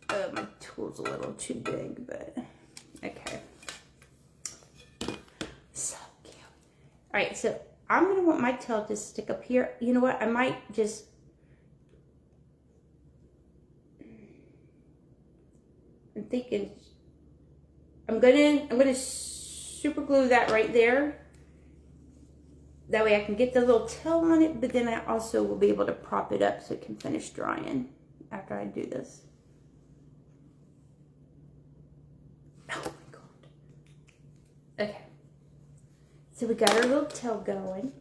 Oh, my tool's a little too big, but okay. So cute. All right, so I'm going to want my tail to stick up here. You know what? I might just... I'm thinking... I'm gonna super glue that right there. That way I can get the little tail on it, but then I also will be able to prop it up so it can finish drying after I do this. Oh my God. Okay. So we got our little tail going.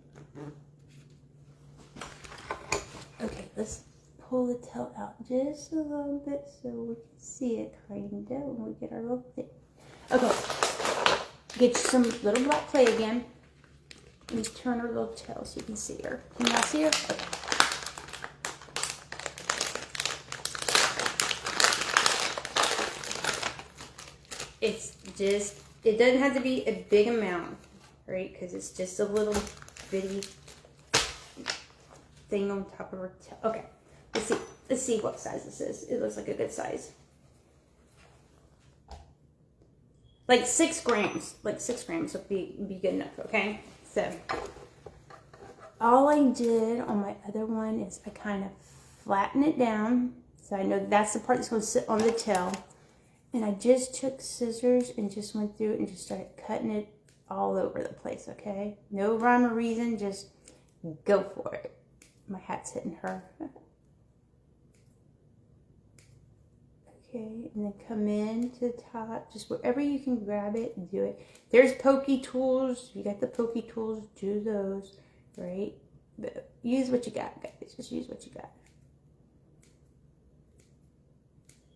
Okay, let's pull the tail out just a little bit so we can see it kind of when we get our little thing. Okay. Get you some little black clay again. Let me turn her little tail so you can see her. Can y'all see her? Okay. It's just, it doesn't have to be a big amount, right? Because it's just a little bitty thing on top of her tail. Okay, let's see. Let's see what size this is. It looks like a good size. Like 6 grams. Like 6 grams would be good enough, okay? So, all I did on my other one is I kind of flatten it down. So I know that's the part that's going to sit on the tail. And I just took scissors and just went through it and just started cutting it all over the place, okay? No rhyme or reason, just go for it. My hat's hitting her. Okay, and then come in to the top, just wherever you can grab it and do it. There's pokey tools. You got the pokey tools, do those, right? But use what you got, guys. Just use what you got.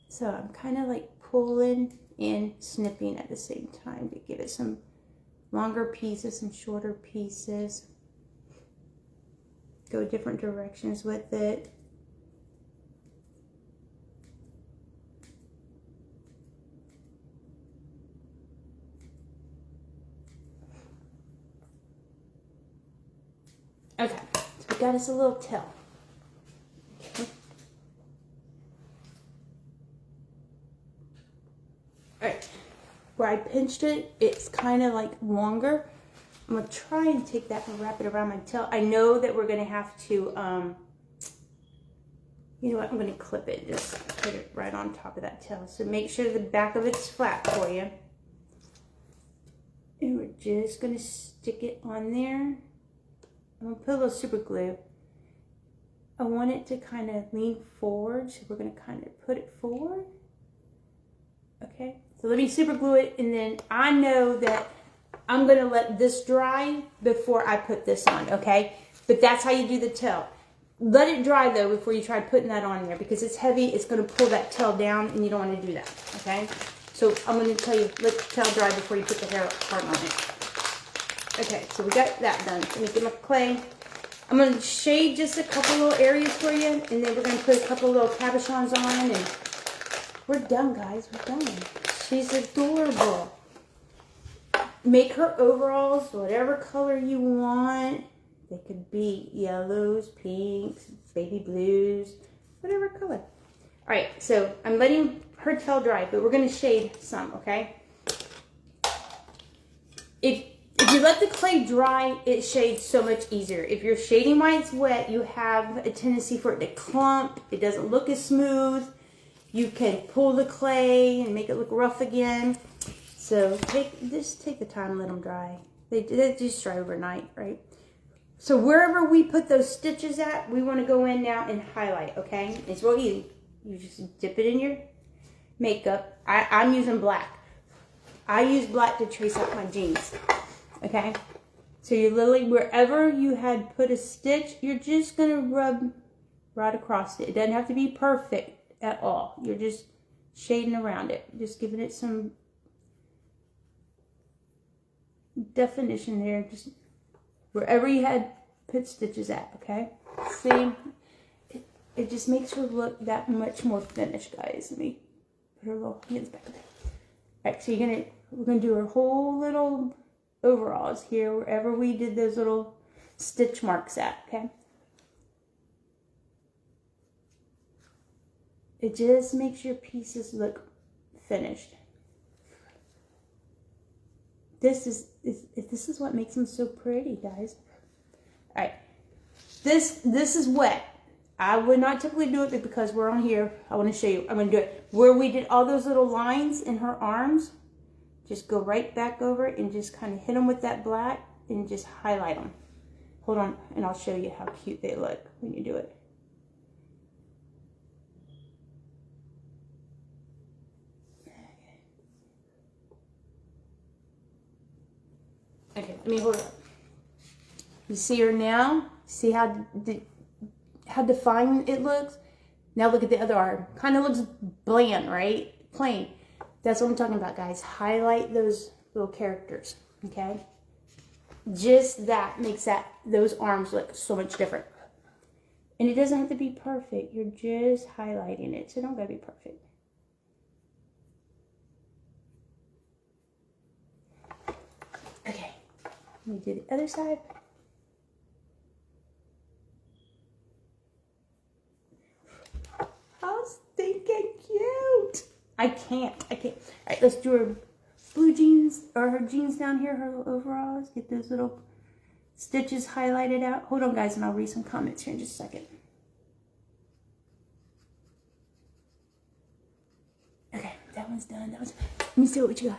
So I'm kind of like pulling and snipping at the same time to give it some longer pieces, some shorter pieces. Go different directions with it. Okay, so we got us a little tail. Okay. Alright, where I pinched it, it's kind of like longer. I'm going to try and take that and wrap it around my tail. I know that we're going to have to, you know what, I'm going to clip it, just put it right on top of that tail. So make sure the back of it's flat for you. And we're just going to stick it on there. I'm going to put a little super glue. I want it to kind of lean forward, so we're going to kind of put it forward. Okay, so let me super glue it, and then I know that I'm going to let this dry before I put this on, okay? But that's how you do the tail. Let it dry, though, before you try putting that on there, because it's heavy. It's going to pull that tail down, and you don't want to do that, okay? So I'm going to tell you, let the tail dry before you put the hair part on it. Okay, so we got that done. Let me get my clay. I'm going to shade just a couple little areas for you, and then we're going to put a couple little cabochons on, and we're done, guys. We're done. She's adorable. Make her overalls whatever color you want. They could be yellows, pinks, baby blues, whatever color. All right, so I'm letting her tail dry, but we're going to shade some, okay? If you let the clay dry, it shades so much easier. If you're shading while it's wet, you have a tendency for it to clump. It doesn't look as smooth. You can pull the clay and make it look rough again. So just take the time and let them dry. They just dry overnight, right? So wherever we put those stitches at, we want to go in now and highlight, okay? It's real easy. You just dip it in your makeup. I'm using black. I use black to trace out my jeans, okay? So you literally, wherever you had put a stitch, you're just going to rub right across it. It doesn't have to be perfect at all. You're just shading around it. Just giving it some definition there. Just wherever you had put stitches at, okay? See? It just makes her look that much more finished, guys. Let me put her little hands back there. Alright, so we're gonna do her whole little overalls here, wherever we did those little stitch marks at, okay? It just makes your pieces look finished. This is what makes them so pretty, guys. All right, this is wet. I would not typically do it, but because we're on here, I want to show you. I'm going to do it where we did all those little lines in her arms. Just go right back over and just kind of hit them with that black and just highlight them. Hold on, and I'll show you how cute they look when you do it. Okay, let me hold it up. You see her now? See how defined it looks? Now look at the other arm. Kind of looks bland, right? Plain. That's what I'm talking about, guys. Highlight those little characters, okay? Just that makes those arms look so much different. And it doesn't have to be perfect. You're just highlighting it, so don't gotta be perfect. Okay, let me do the other side. How stinking cute! I can't. All right, let's do her blue jeans, or her jeans down here, her little overalls. Get those little stitches highlighted out. Hold on, guys, and I'll read some comments here in just a second. Okay, that one's done. Let me see what you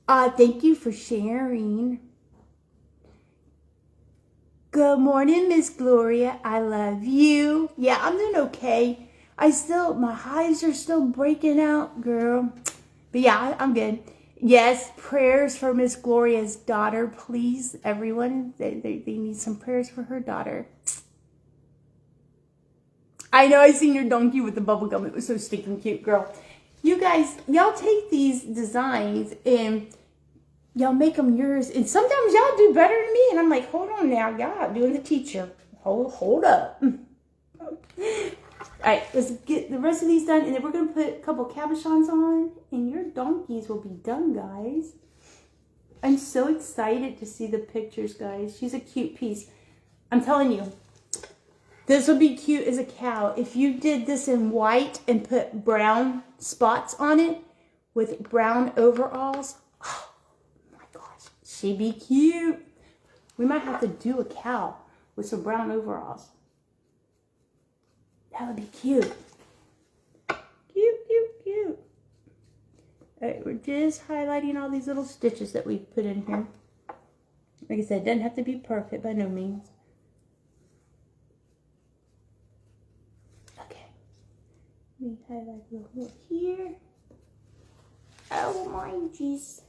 got. Thank you for sharing. Good morning, Miss Gloria. I love you. Yeah, I'm doing okay. My hives are still breaking out, girl. But yeah, I'm good. Yes, prayers for Miss Gloria's daughter, please, everyone. They need some prayers for her daughter. I know, I seen your donkey with the bubble gum. It was so stinking cute, girl. You guys, y'all take these designs and y'all make them yours. And sometimes y'all do better than me. And I'm like, hold on now, y'all doing the teacher. Hold up. All right, let's get the rest of these done, and then we're going to put a couple cabochons on, and your donkeys will be done, guys. I'm so excited to see the pictures, guys. She's a cute piece. I'm telling you, this would be cute as a cow. If you did this in white and put brown spots on it with brown overalls, oh my gosh, she'd be cute. We might have to do a cow with some brown overalls. That would be cute. Cute. All right, we're just highlighting all these little stitches that we put in here. Like I said, it doesn't have to be perfect by no means. Okay. Let me highlight a little more here. Oh my jeez.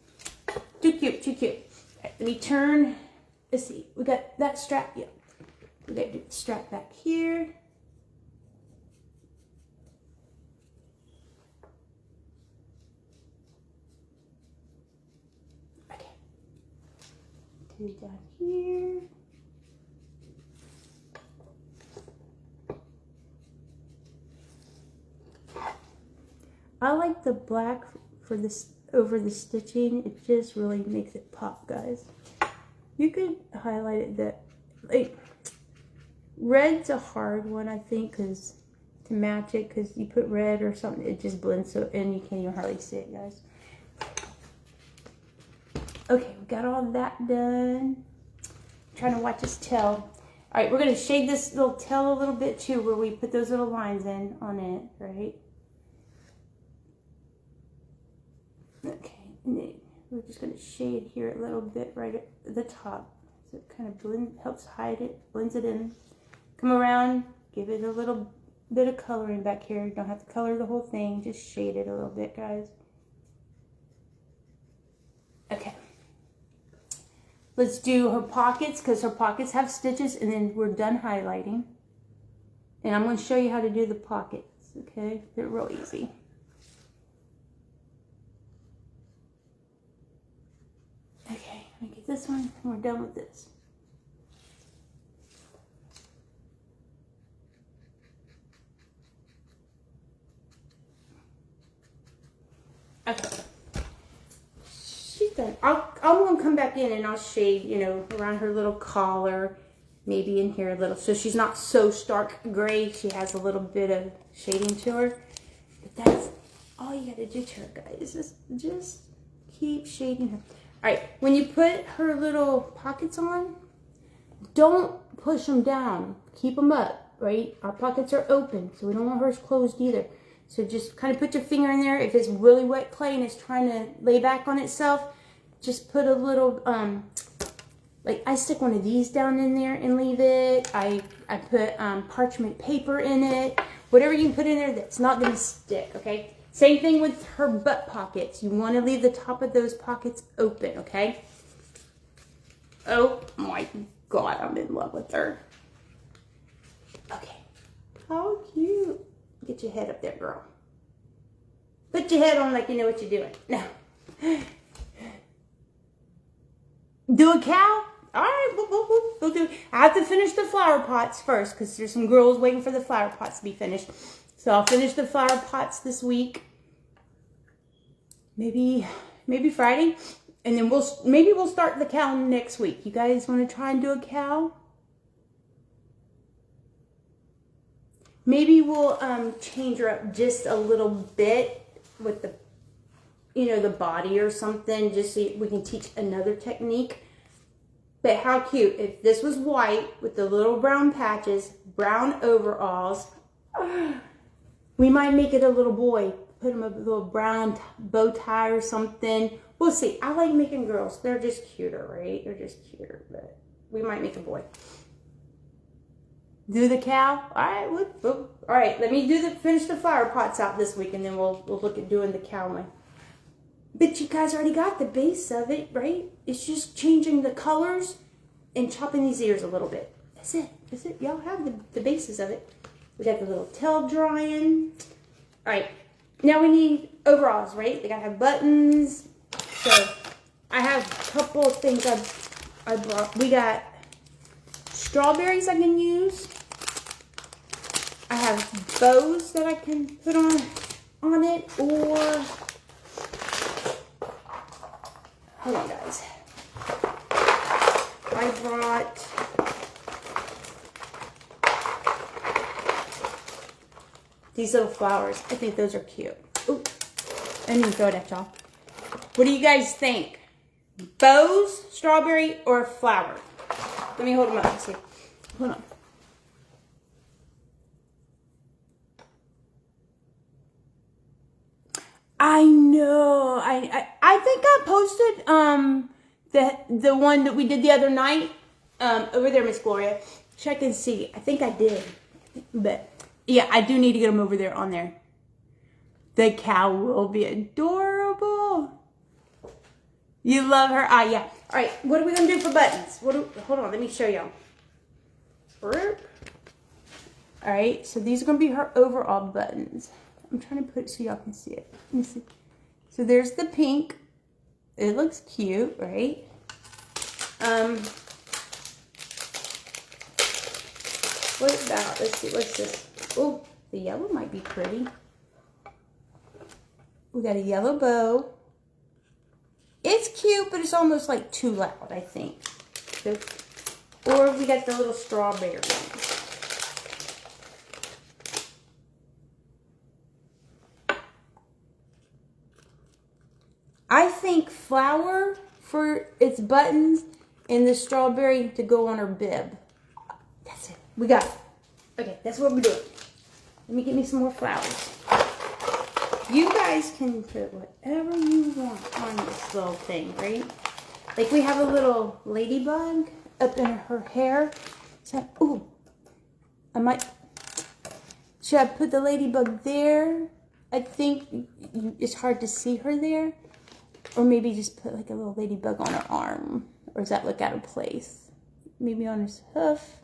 Too cute. All right, let me turn. Let's see. We got that strap. Yeah. We got to do the strap back here. Down here. I like the black for this over the stitching. It just really makes it pop, guys. You could highlight it that, like, red's a hard one, I think, because to match it, because you put red or something, it just blends so, and you can't even hardly see it, guys. Okay, we got all that done. I'm trying to watch his tail. All right, we're going to shade this little tail a little bit too, where we put those little lines in on it, right? Okay, and then we're just going to shade here a little bit right at the top. So it kind of helps hide it, blends it in. Come around, give it a little bit of coloring back here. You don't have to color the whole thing, just shade it a little bit, guys. Okay. Let's do her pockets, because her pockets have stitches, and then we're done highlighting. And I'm going to show you how to do the pockets, okay? They're real easy. Okay, let me get this one, and we're done with this. Okay. She's done. I'm going to come back in and I'll shade, you know, around her little collar. Maybe in here a little, so she's not so stark gray. She has a little bit of shading to her. But that's all you gotta do to her, guys. Just keep shading her. All right, when you put her little pockets on, don't push them down. Keep them up, right? Our pockets are open, so we don't want hers closed either. So just kind of put your finger in there. If it's really wet clay and it's trying to lay back on itself, just put a little, like I stick one of these down in there and leave it. I put parchment paper in it. Whatever you can put in there that's not going to stick, okay? Same thing with her butt pockets. You want to leave the top of those pockets open, okay? Oh my God, I'm in love with her. Okay. How cute. Get your head up there, girl. Put your head on like you know what you're doing. Now, do a cow? All right, we'll do. I have to finish the flower pots first because there's some girls waiting for the flower pots to be finished. So I'll finish the flower pots this week. Maybe Friday, and then maybe we'll start the cow next week. You guys want to try and do a cow? Maybe we'll change her up just a little bit with the, you know, the body or something, just so we can teach another technique. But how cute if this was white with the little brown patches, brown overalls. We might make it a little boy, put him a little brown bow tie or something. We'll see. I like making girls. They're just cuter, right? They're just cuter, but we might make a boy. Do the cow. All right, all right. Let me finish the flower pots out this week, and then we'll look at doing the cow one. But you guys already got the base of it, right? It's just changing the colors and chopping these ears a little bit. That's it. That's it. Y'all have the bases of it. We got the little tail drawing. All right. Now we need overalls, right? They gotta have buttons. So I have a couple of things I brought. We got strawberries I can use. I have bows that I can put on it, or hold on, guys. I brought these little flowers. I think those are cute. Ooh, I didn't even throw it at y'all. What do you guys think? Bows, strawberry, or flower? Let me hold them up and see. Hold on. I know. I think I posted the one that we did the other night over there, Miss Gloria. Check and see. I think I did. But yeah, I do need to get them over there on there. The cow will be adorable. You love her? Ah, yeah. All right, what are we going to do for buttons? Hold on, let me show y'all. All right, so these are going to be her overall buttons. I'm trying to put it so y'all can see it. Let me see. So there's the pink. It looks cute, right? What about, let's see, what's this? Oh, the yellow might be pretty. We got a yellow bow. It's cute, but it's almost like too loud, I think. So, or we got the little strawberry one. I think flower for its buttons and the strawberry to go on her bib. That's it. We got it. Okay, that's what we're doing. Let me get me some more flowers. You guys can put whatever you want on this little thing, right? Like we have a little ladybug. up in her hair. So, ooh, I might, should I put the ladybug there? I think it's hard to see her there. Or maybe just put like a little ladybug on her arm. Or does that look out of place? Maybe on his hoof.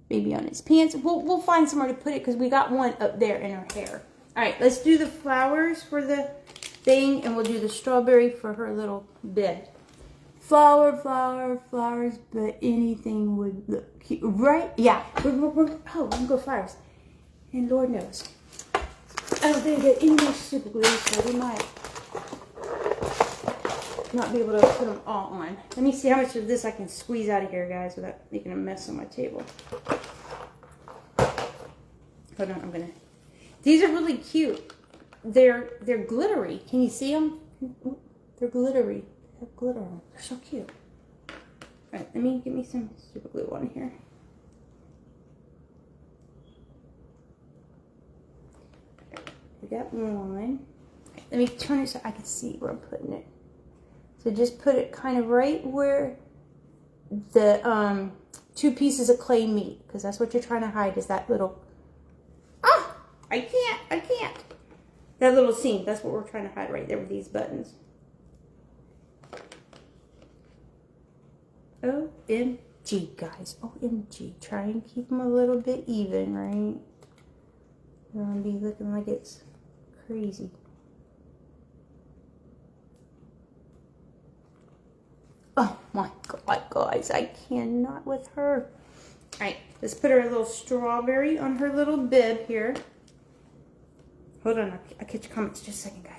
Maybe on his pants. We'll find somewhere to put it because we got one up there in her hair. All right, let's do the flowers for the thing, and we'll do the strawberry for her little bed. Flower, flower, flowers, but anything would look cute, right? Yeah. Oh, I'm gonna go flowers. And Lord knows, I don't think I get any more super glue, so we might not be able to put them all on. Let me see how much of this I can squeeze out of here, guys, without making a mess on my table. Hold on, I'm gonna. These are really cute. They're glittery. Can you see them? They're glittery. They have glitter on them. They're so cute. All right, let me get me some super glue on here. We got one. Let me turn it so I can see where I'm putting it. So just put it kind of right where the 2 pieces of clay meet, because that's what you're trying to hide, is that little, I can't. That little seam, that's what we're trying to hide right there with these buttons. OMG, guys, OMG. Try and keep them a little bit even, right? They're gonna be looking like it's crazy. Oh my God, guys, I cannot with her. All right, let's put her a little strawberry on her little bib here. Hold on, I'll catch your comments just a second, guys.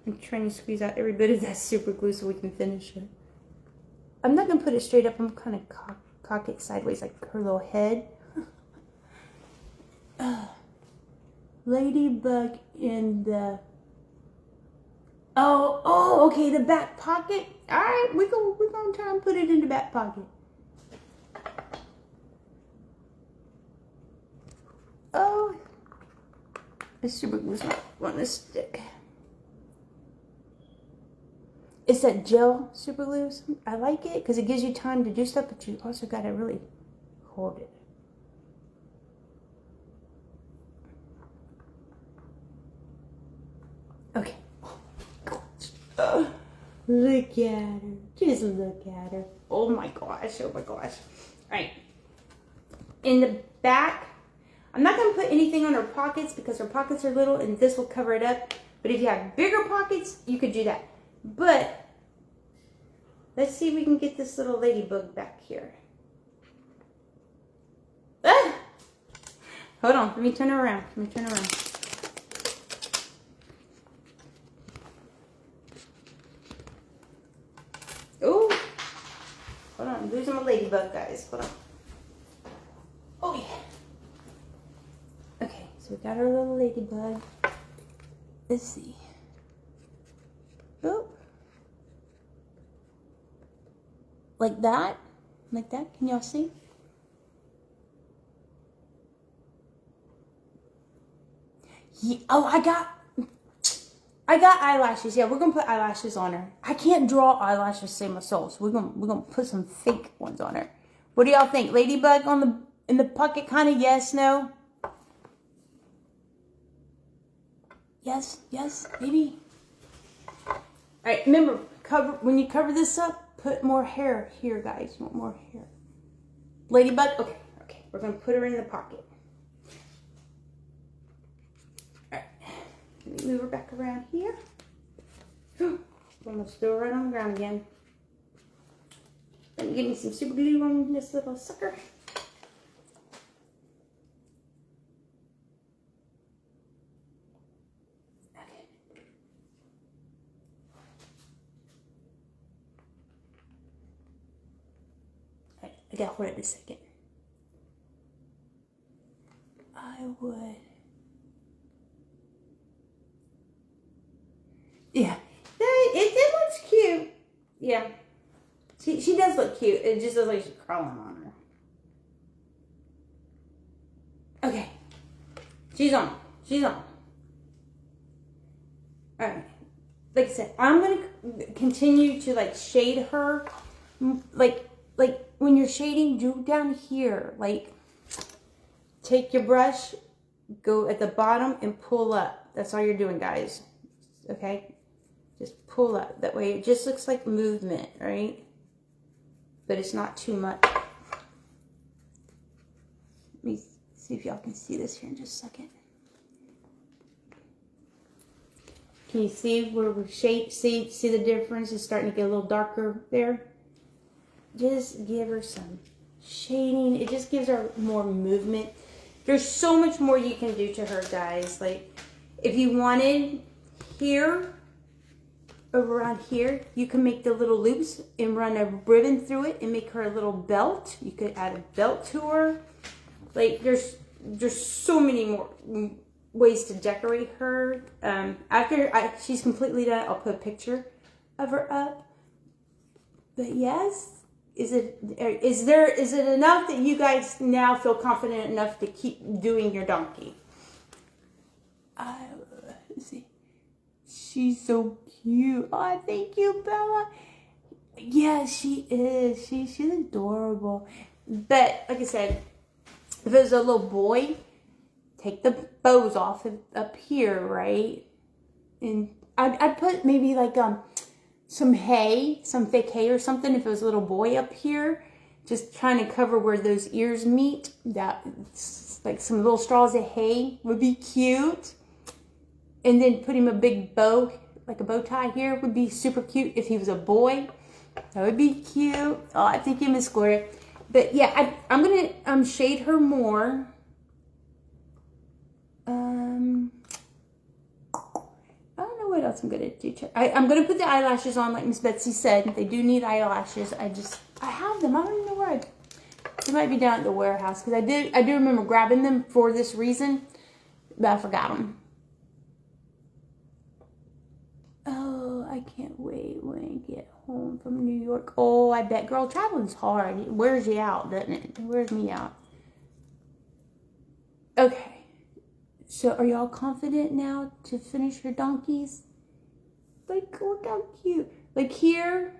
I'm trying to squeeze out every bit of that super glue so we can finish it. I'm not gonna put it straight up. I'm kind of cock it sideways like her little head. Ladybug in the... Oh, okay, the back pocket. All right, we're gonna try and put it in the back pocket. Oh, the super glue's not wanting to stick. It's that gel super glue. I like it because it gives you time to do stuff, but you also gotta really hold it. Okay. Look at her. Just look at her. Oh my gosh. Oh my gosh. All right. In the back, I'm not going to put anything on her pockets because her pockets are little and this will cover it up. But if you have bigger pockets, you could do that. But let's see if we can get this little ladybug back here. Ah! Hold on. Let me turn her around. Oh, hold on, I'm losing my ladybug, guys. Hold on. Oh, yeah. Okay, so we got our little ladybug. Let's see. Oh. Like that? Like that? Can y'all see? Yeah. Oh, I got eyelashes. Yeah, we're gonna put eyelashes on her. I can't draw eyelashes, save my soul. So we're gonna put some fake ones on her. What do y'all think? Ladybug in the pocket, kind of yes, no? Yes, maybe. All right, remember, when you cover this up, put more hair here, guys. You want more hair? Ladybug. Okay. We're gonna put her in the pocket. Let me move her back around here. Almost throw her right on the ground again. Let me get me some super glue on this little sucker. Okay. Alright, I gotta hold it a second. I would. Yeah, it looks cute. Yeah, she does look cute. It just looks like she's crawling on her. Okay, she's on. All right, like I said, I'm gonna continue to like shade her, like when you're shading, do down here, like take your brush, go at the bottom and pull up. That's all you're doing, guys. Okay, just pull up. That way it just looks like movement, right? But it's not too much. Let me see if y'all can see this here in just a second. Can you see where we're shade? See the difference? It's starting to get a little darker there. Just give her some shading. It just gives her more movement. There's so much more you can do to her, guys. Like, if you wanted here, around here, you can make the little loops and run a ribbon through it and make her a little belt. You could add a belt to her. Like, there's so many more ways to decorate her. After she's completely done, I'll put a picture of her up. But yes, is it enough that you guys now feel confident enough to keep doing your donkey? Let's see. She's so cute. Oh, thank you, Bella. Yeah, she is. She's adorable. But like I said, if it was a little boy, take the bows off up here, right? And I'd put maybe like some hay, some fake hay or something. If it was a little boy up here, just trying to cover where those ears meet. That, like some little straws of hay would be cute. And then put him a big bow, like a bow tie here, would be super cute. If he was a boy, that would be cute. Oh, I think you, Miss Gloria. But yeah, I'm gonna shade her more. I don't know what else I'm gonna do. I'm gonna put the eyelashes on, like Miss Betsy said. They do need eyelashes. I have them. I don't even know where they might be down at the warehouse, because I do remember grabbing them for this reason, but I forgot them. Oh, I can't wait when I get home from New York. Oh, I bet, girl, traveling's hard. It wears you out, doesn't it? It wears me out. Okay. So, are y'all confident now to finish your donkeys? Like, look how cute. Like here,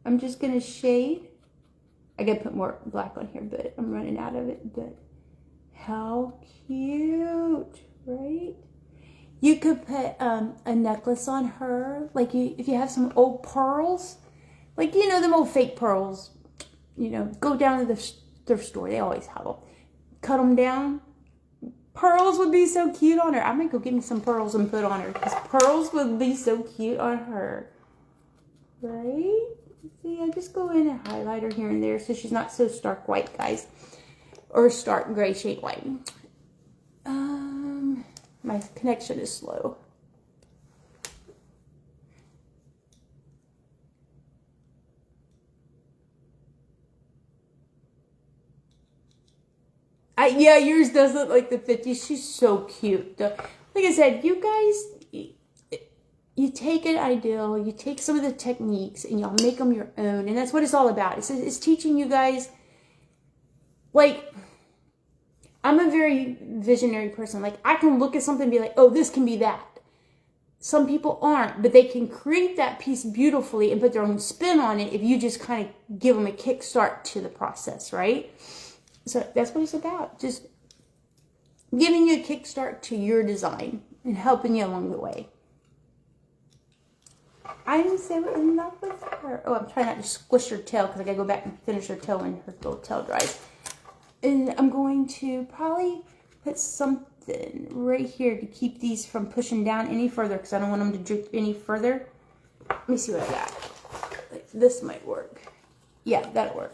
I'm just going to shade. I got to put more black on here, but I'm running out of it. But how cute, right? You could put a necklace on her. Like, if you have some old pearls, like, you know, them old fake pearls, you know, go down to the thrift store. They always have them. Cut them down. Pearls would be so cute on her. I might go get me some pearls and put on her, because pearls would be so cute on her. Right? See, I just go in and highlight her here and there so she's not so stark white, guys. Or stark gray shade white. My connection is slow. Yeah, yours does look like the 50s. She's so cute. Like I said, you guys, you take an ideal, you take some of the techniques, and y'all make them your own. And that's what it's all about. It's teaching you guys, like, I'm a very visionary person. Like, I can look at something and be like, oh, this can be that. Some people aren't, but they can create that piece beautifully and put their own spin on it if you just kind of give them a kickstart to the process, right? So that's what it's about. Just giving you a kickstart to your design and helping you along the way. I'm so in love with her. Oh, I'm trying not to squish her tail because I gotta go back and finish her tail when her little tail dries. And I'm going to probably put something right here to keep these from pushing down any further, because I don't want them to drip any further. Let me see what I got. Like, this might work. Yeah, that'll work.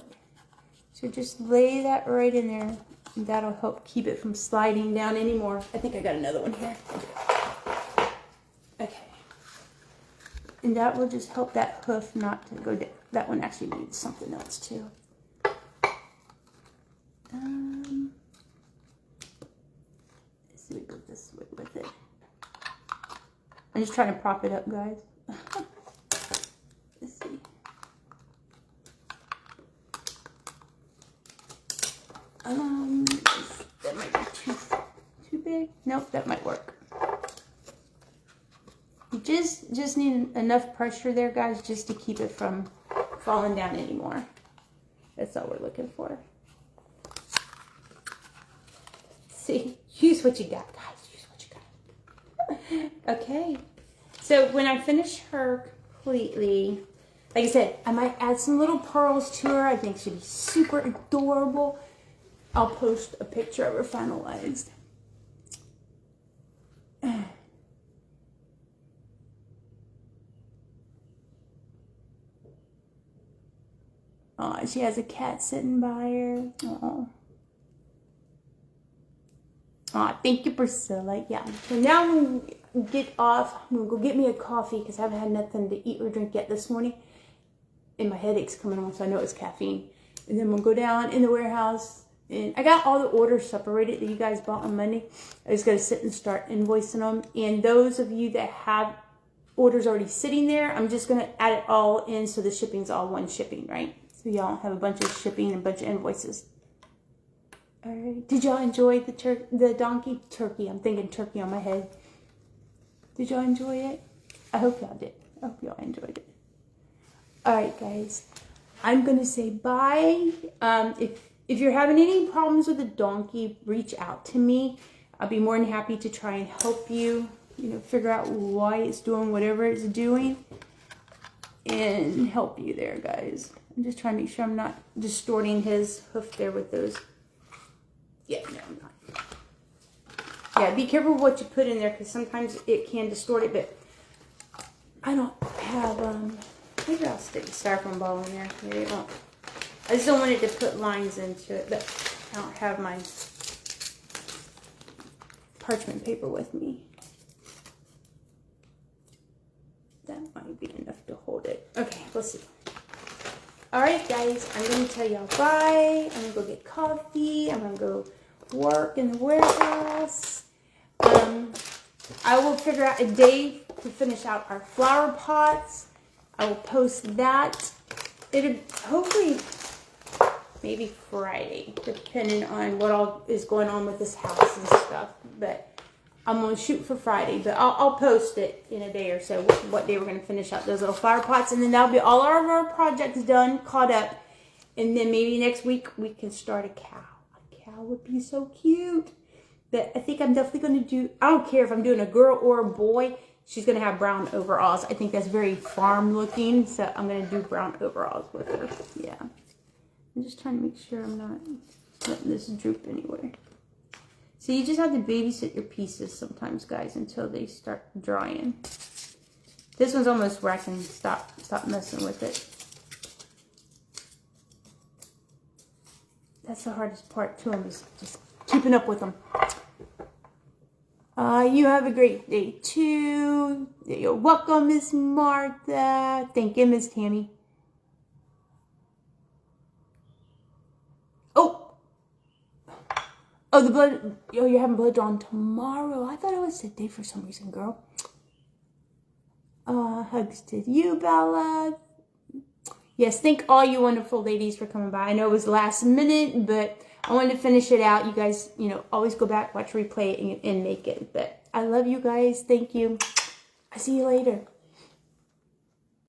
So just lay that right in there, and that'll help keep it from sliding down anymore. I think I got another one here. Okay. And that will just help that hoof not to go down. That one actually needs something else too. Let's see, we go this way with it. I'm just trying to prop it up, guys. Let's see. That might be too big. Nope, that might work. Just just need enough pressure there, guys, just to keep it from falling down anymore. That's all we're looking for. See, use what you got, guys. Use what you got. Okay. So when I finish her completely, like I said, I might add some little pearls to her. I think she'd be super adorable. I'll post a picture of her finalized. Oh, she has a cat sitting by her. Oh. Oh, thank you, Priscilla. Yeah. So now I'm going to get off. I'm going to go get me a coffee because I haven't had nothing to eat or drink yet this morning. And my headache's coming on, so I know it's caffeine. And then we'll go down in the warehouse. And I got all the orders separated that you guys bought on Monday. I just got to sit and start invoicing them. And those of you that have orders already sitting there, I'm just going to add it all in so the shipping's all one shipping, right? So y'all don't have a bunch of shipping and a bunch of invoices. All right. Did y'all enjoy the donkey turkey? I'm thinking turkey on my head. Did y'all enjoy it? I hope y'all did. I hope y'all enjoyed it. All right, guys. I'm going to say bye. If you're having any problems with the donkey, reach out to me. I'll be more than happy to try and help you, figure out why it's doing whatever it's doing and help you there, guys. I'm just trying to make sure I'm not distorting his hoof there with those. Yeah, no, I'm not. Yeah, be careful what you put in there because sometimes it can distort it, but I don't have, maybe I'll stick the styrofoam ball in there. Maybe it won't. I just don't want it to put lines into it, but I don't have my parchment paper with me. That might be enough to hold it. Okay, we'll see. Alright, guys, I'm going to tell y'all bye. I'm going to go get coffee. I'm going to go work in the warehouse. I will figure out a day to finish out our flower pots. I will post that. It'll hopefully maybe Friday, depending on what all is going on with this house and stuff. But I'm going to shoot for Friday, but I'll post it in a day or so, what day we're going to finish out those little flower pots. And then that'll be all of our projects done, caught up. And then maybe next week we can start a cow. A cow would be so cute. But I think I'm definitely going to do, I don't care if I'm doing a girl or a boy. She's going to have brown overalls. I think that's very farm looking. So I'm going to do brown overalls with her. Yeah. I'm just trying to make sure I'm not letting this droop anywhere. So you just have to babysit your pieces sometimes, guys, until they start drying. This one's almost where I can stop messing with it. That's the hardest part too. I'm just keeping up with them. You have a great day too. You're welcome, Miss Martha. Thank you, Miss Tammy. Oh, the blood. Oh, you're having blood drawn tomorrow. I thought it was today for some reason, girl. Hugs to you, Bella. Yes, thank all you wonderful ladies for coming by. I know it was last minute, but I wanted to finish it out. You guys, always go back, watch replay, and make it. But I love you guys. Thank you. I see you later.